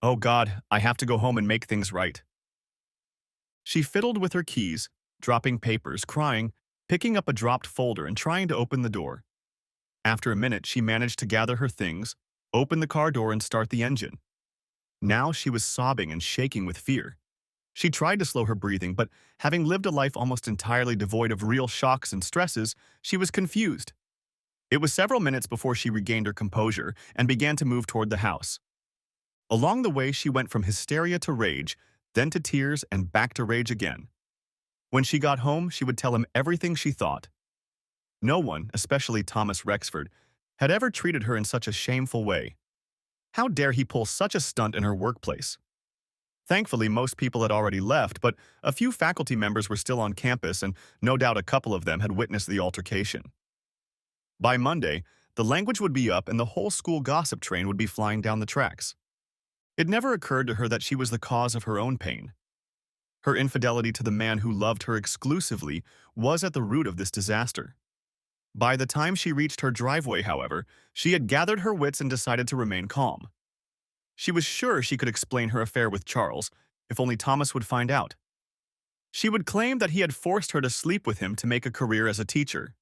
Oh God, I have to go home and make things right. She fiddled with her keys, dropping papers, crying, picking up a dropped folder and trying to open the door. After a minute, she managed to gather her things, open the car door and start the engine. Now she was sobbing and shaking with fear. She tried to slow her breathing, but having lived a life almost entirely devoid of real shocks and stresses, she was confused. It was several minutes before she regained her composure and began to move toward the house. Along the way, she went from hysteria to rage, then to tears and back to rage again. When she got home, she would tell him everything she thought. No one, especially Thomas Rexford, had ever treated her in such a shameful way. How dare he pull such a stunt in her workplace? Thankfully, most people had already left, but a few faculty members were still on campus, and no doubt a couple of them had witnessed the altercation. By Monday, the language would be up and the whole school gossip train would be flying down the tracks. It never occurred to her that she was the cause of her own pain. Her infidelity to the man who loved her exclusively was at the root of this disaster. By the time she reached her driveway, however, she had gathered her wits and decided to remain calm. She was sure she could explain her affair with Charles, if only Thomas would find out. She would claim that he had forced her to sleep with him to make a career as a teacher.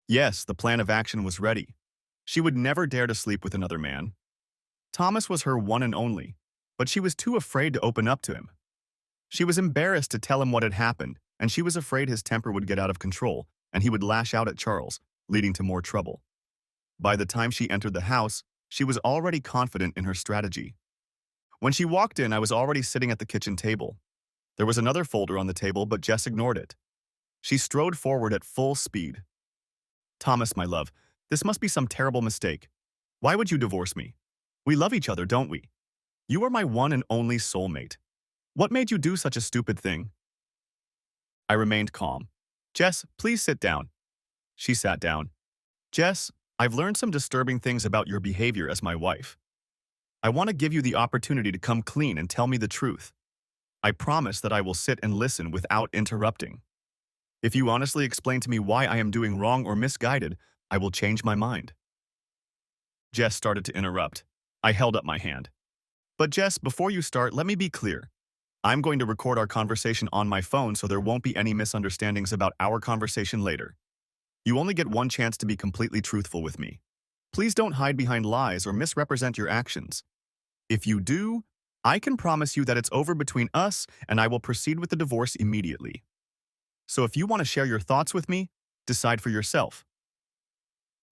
Yes, the plan of action was ready. She would never dare to sleep with another man. Thomas was her one and only, but she was too afraid to open up to him. She was embarrassed to tell him what had happened, and she was afraid his temper would get out of control and he would lash out at Charles, leading to more trouble. By the time she entered the house, she was already confident in her strategy. When she walked in, I was already sitting at the kitchen table. There was another folder on the table, but Jess ignored it. She strode forward at full speed. Thomas, my love, this must be some terrible mistake. Why would you divorce me? We love each other, don't we? You are my one and only soulmate. What made you do such a stupid thing? I remained calm. Jess, please sit down. She sat down. Jess, I've learned some disturbing things about your behavior as my wife. I want to give you the opportunity to come clean and tell me the truth. I promise that I will sit and listen without interrupting. If you honestly explain to me why I am doing wrong or misguided, I will change my mind. Jess started to interrupt. I held up my hand. But Jess, before you start, let me be clear. I'm going to record our conversation on my phone so there won't be any misunderstandings about our conversation later. You only get one chance to be completely truthful with me. Please don't hide behind lies or misrepresent your actions. If you do, I can promise you that it's over between us and I will proceed with the divorce immediately. So if you want to share your thoughts with me, decide for yourself.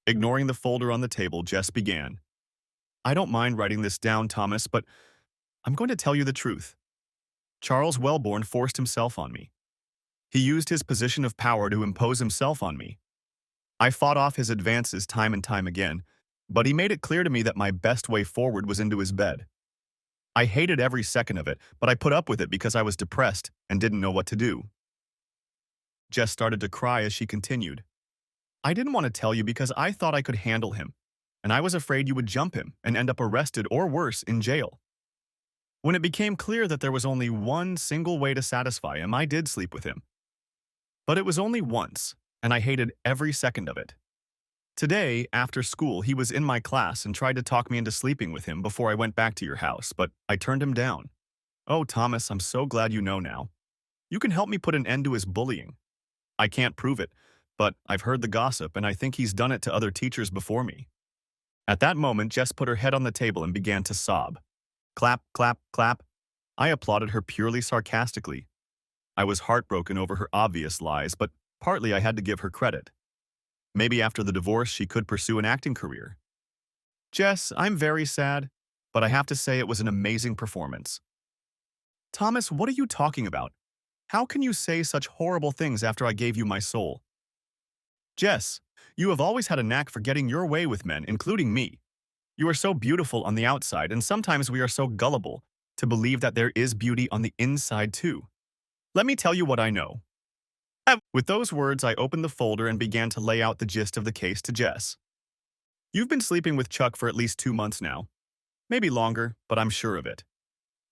Ignoring the folder on the table, Jess began. I don't mind writing this down, Thomas, but I'm going to tell you the truth. Charles Wellborn forced himself on me. He used his position of power to impose himself on me. I fought off his advances time and time again, but he made it clear to me that my best way forward was into his bed. I hated every second of it, but I put up with it because I was depressed and didn't know what to do. Jess started to cry as she continued. I didn't want to tell you because I thought I could handle him, and I was afraid you would jump him and end up arrested or worse, in jail. When it became clear that there was only one single way to satisfy him, I did sleep with him. But it was only once, and I hated every second of it. Today, after school, he was in my class and tried to talk me into sleeping with him before I went back to your house, but I turned him down. Oh, Thomas, I'm so glad you know now. You can help me put an end to his bullying. I can't prove it, but I've heard the gossip, and I think he's done it to other teachers before me. At that moment, Jess put her head on the table and began to sob. Clap, clap, clap. I applauded her purely sarcastically. I was heartbroken over her obvious lies, but partly I had to give her credit. Maybe after the divorce, she could pursue an acting career. Jess, I'm very sad, but I have to say it was an amazing performance. Thomas, what are you talking about? How can you say such horrible things after I gave you my soul? Jess, you have always had a knack for getting your way with men, including me. You are so beautiful on the outside, and sometimes we are so gullible to believe that there is beauty on the inside too. Let me tell you what I know. With those words, I opened the folder and began to lay out the gist of the case to Jess. You've been sleeping with Chuck for at least 2 months now. Maybe longer, but I'm sure of it.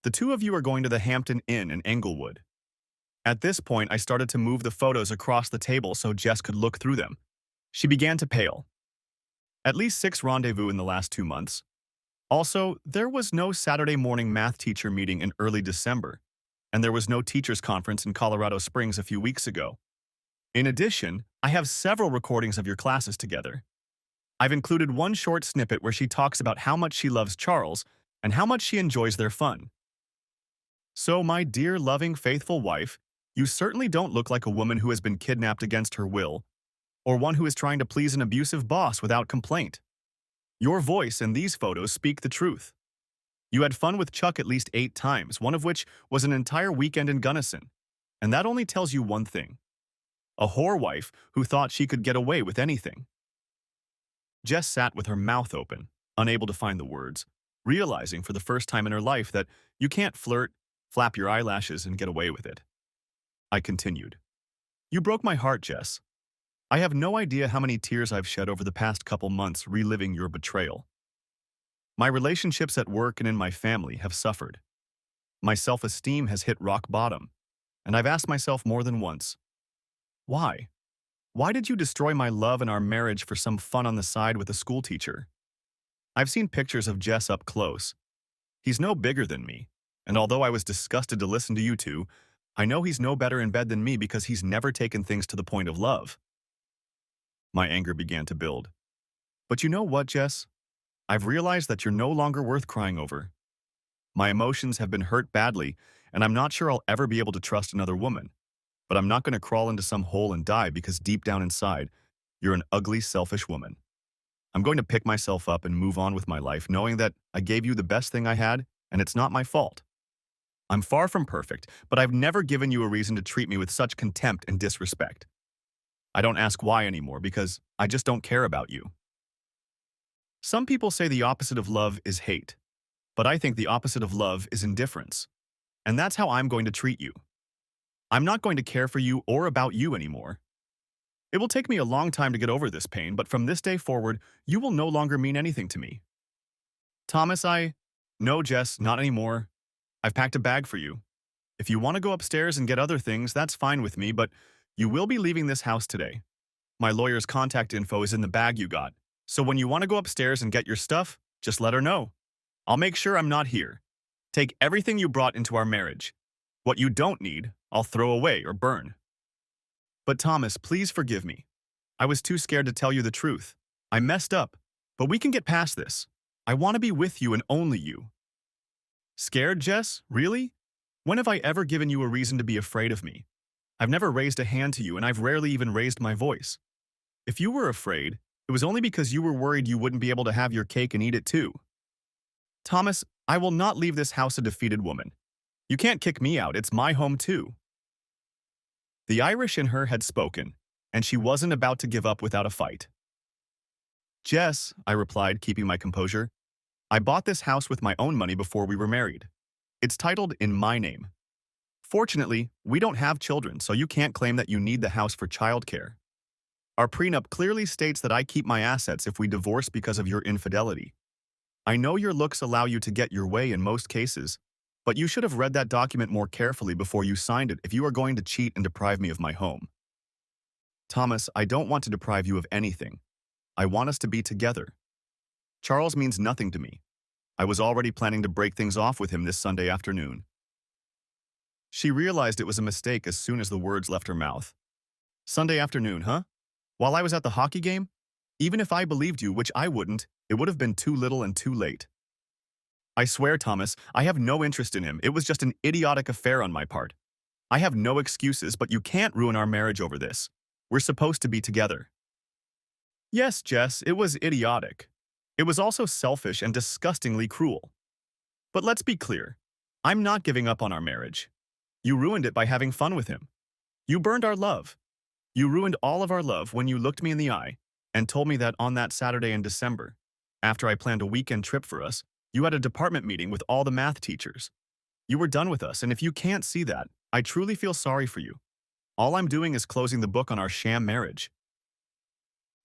The two of you are going to the Hampton Inn in Englewood. At this point, I started to move the photos across the table so Jess could look through them. She began to pale. At least 6 rendezvous in the last 2 months. Also, there was no Saturday morning math teacher meeting in early December, and there was no teachers' conference in Colorado Springs a few weeks ago. In addition, I have several recordings of your classes together. I've included one short snippet where she talks about how much she loves Charles and how much she enjoys their fun. So, my dear, loving, faithful wife, you certainly don't look like a woman who has been kidnapped against her will, or one who is trying to please an abusive boss without complaint. Your voice and these photos speak the truth. You had fun with Chuck at least 8 times, one of which was an entire weekend in Gunnison. And that only tells you one thing. A whore wife who thought she could get away with anything. Jess sat with her mouth open, unable to find the words, realizing for the first time in her life that you can't flirt, flap your eyelashes, and get away with it. I continued. You broke my heart, Jess. I have no idea how many tears I've shed over the past couple months reliving your betrayal. My relationships at work and in my family have suffered. My self-esteem has hit rock bottom, and I've asked myself more than once, why? Why did you destroy my love and our marriage for some fun on the side with a school teacher? I've seen pictures of Jess up close. He's no bigger than me, and although I was disgusted to listen to you two, I know he's no better in bed than me because he's never taken things to the point of love. My anger began to build. But you know what, Jess? I've realized that you're no longer worth crying over. My emotions have been hurt badly, and I'm not sure I'll ever be able to trust another woman. But I'm not going to crawl into some hole and die because deep down inside, you're an ugly, selfish woman. I'm going to pick myself up and move on with my life, knowing that I gave you the best thing I had, and it's not my fault. I'm far from perfect, but I've never given you a reason to treat me with such contempt and disrespect. I don't ask why anymore because I just don't care about you. Some people say the opposite of love is hate, but I think the opposite of love is indifference. And that's how I'm going to treat you. I'm not going to care for you or about you anymore. It will take me a long time to get over this pain, but from this day forward, you will no longer mean anything to me. Thomas, No, Jess, not anymore. I've packed a bag for you. If you want to go upstairs and get other things, that's fine with me, but you will be leaving this house today. My lawyer's contact info is in the bag you got, so when you want to go upstairs and get your stuff, just let her know. I'll make sure I'm not here. Take everything you brought into our marriage. What you don't need, I'll throw away or burn. But Thomas, please forgive me. I was too scared to tell you the truth. I messed up, but we can get past this. I want to be with you and only you. Scared, Jess? Really? When have I ever given you a reason to be afraid of me? I've never raised a hand to you, and I've rarely even raised my voice. If you were afraid, it was only because you were worried you wouldn't be able to have your cake and eat it too. Thomas, I will not leave this house a defeated woman. You can't kick me out, it's my home too. The Irish in her had spoken, and she wasn't about to give up without a fight. Jess, I replied, keeping my composure, I bought this house with my own money before we were married. It's titled in my name. Fortunately, we don't have children, so you can't claim that you need the house for childcare. Our prenup clearly states that I keep my assets if we divorce because of your infidelity. I know your looks allow you to get your way in most cases, but you should have read that document more carefully before you signed it if you are going to cheat and deprive me of my home. Thomas, I don't want to deprive you of anything. I want us to be together. Charles means nothing to me. I was already planning to break things off with him this Sunday afternoon. She realized it was a mistake as soon as the words left her mouth. Sunday afternoon, huh? While I was at the hockey game? Even if I believed you, which I wouldn't, it would have been too little and too late. I swear, Thomas, I have no interest in him. It was just an idiotic affair on my part. I have no excuses, but you can't ruin our marriage over this. We're supposed to be together. Yes, Jess, it was idiotic. It was also selfish and disgustingly cruel. But let's be clear. I'm not giving up on our marriage. You ruined it by having fun with him. You burned our love. You ruined all of our love when you looked me in the eye and told me that on that Saturday in December, after I planned a weekend trip for us, you had a department meeting with all the math teachers. You were done with us, and if you can't see that, I truly feel sorry for you. All I'm doing is closing the book on our sham marriage.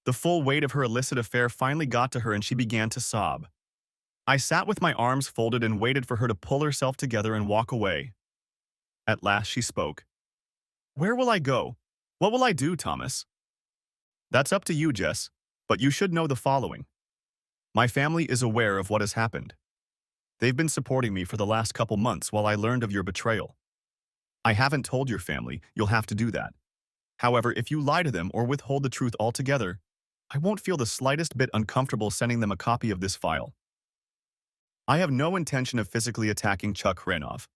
The full weight of her illicit affair finally got to her and she began to sob. I sat with my arms folded and waited for her to pull herself together and walk away. At last she spoke. Where will I go? What will I do, Thomas? That's up to you, Jess, but you should know the following. My family is aware of what has happened. They've been supporting me for the last couple months while I learned of your betrayal. I haven't told your family, you'll have to do that. However, if you lie to them or withhold the truth altogether, I won't feel the slightest bit uncomfortable sending them a copy of this file. I have no intention of physically attacking Chuck Hranov.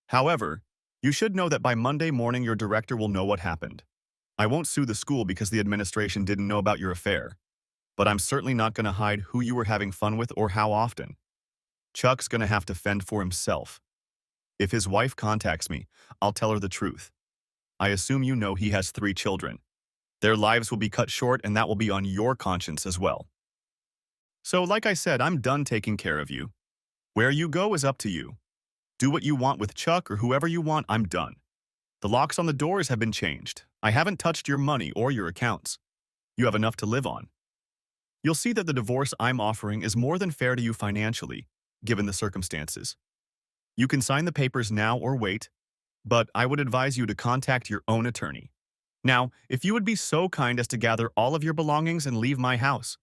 However, you should know that by Monday morning your director will know what happened. I won't sue the school because the administration didn't know about your affair, but I'm certainly not going to hide who you were having fun with or how often. Chuck's going to have to fend for himself. If his wife contacts me, I'll tell her the truth. I assume you know he has 3 children. Their lives will be cut short and that will be on your conscience as well. So like I said, I'm done taking care of you. Where you go is up to you. Do what you want with Chuck or whoever you want, I'm done. The locks on the doors have been changed. I haven't touched your money or your accounts. You have enough to live on. You'll see that the divorce I'm offering is more than fair to you financially, given the circumstances. You can sign the papers now or wait, but I would advise you to contact your own attorney. Now, if you would be so kind as to gather all of your belongings and leave my house.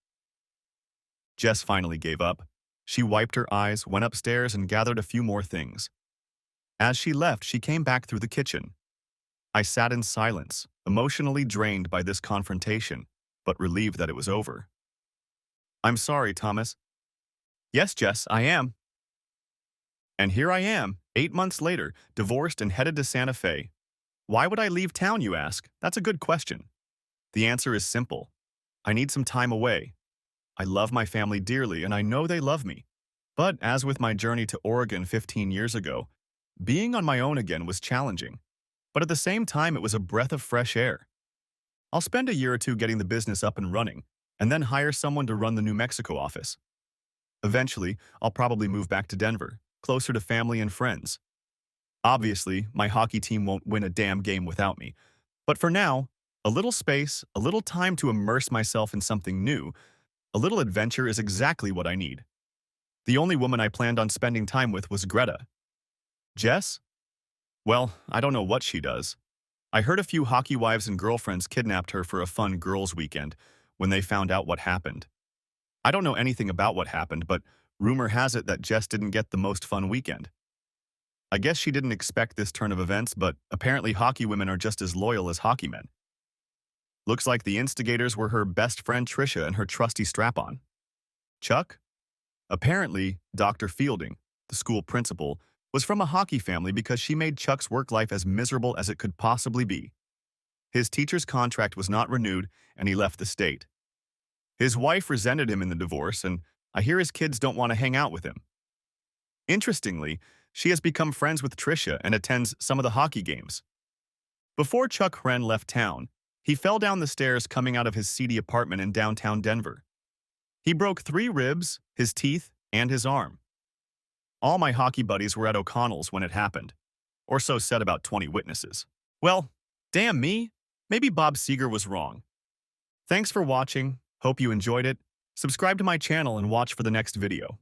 Jess finally gave up. She wiped her eyes, went upstairs, and gathered a few more things. As she left, she came back through the kitchen. I sat in silence, emotionally drained by this confrontation, but relieved that it was over. I'm sorry, Thomas. Yes, Jess, I am. And here I am, 8 months later, divorced and headed to Santa Fe. Why would I leave town, you ask? That's a good question. The answer is simple. I need some time away. I love my family dearly, and I know they love me. But as with my journey to Oregon 15 years ago, being on my own again was challenging. But at the same time, it was a breath of fresh air. I'll spend a year or two getting the business up and running, and then hire someone to run the New Mexico office. Eventually, I'll probably move back to Denver, closer to family and friends. Obviously, my hockey team won't win a damn game without me. But for now, a little space, a little time to immerse myself in something new, a little adventure is exactly what I need. The only woman I planned on spending time with was Greta. Jess? Well, I don't know what she does. I heard a few hockey wives and girlfriends kidnapped her for a fun girls' weekend when they found out what happened. I don't know anything about what happened, but rumor has it that Jess didn't get the most fun weekend. I guess she didn't expect this turn of events, but apparently hockey women are just as loyal as hockey men. Looks like the instigators were her best friend Tricia and her trusty strap-on. Chuck? Apparently, Dr. Fielding, the school principal, was from a hockey family because she made Chuck's work life as miserable as it could possibly be. His teacher's contract was not renewed, and he left the state. His wife resented him in the divorce, and I hear his kids don't want to hang out with him. Interestingly, she has become friends with Tricia and attends some of the hockey games. Before Chuck Hren left town, he fell down the stairs coming out of his seedy apartment in downtown Denver. He broke 3 ribs, his teeth, and his arm. All my hockey buddies were at O'Connell's when it happened, or so said about 20 witnesses. Well, damn me, maybe Bob Seger was wrong. Thanks for watching, hope you enjoyed it. Subscribe to my channel and watch for the next video.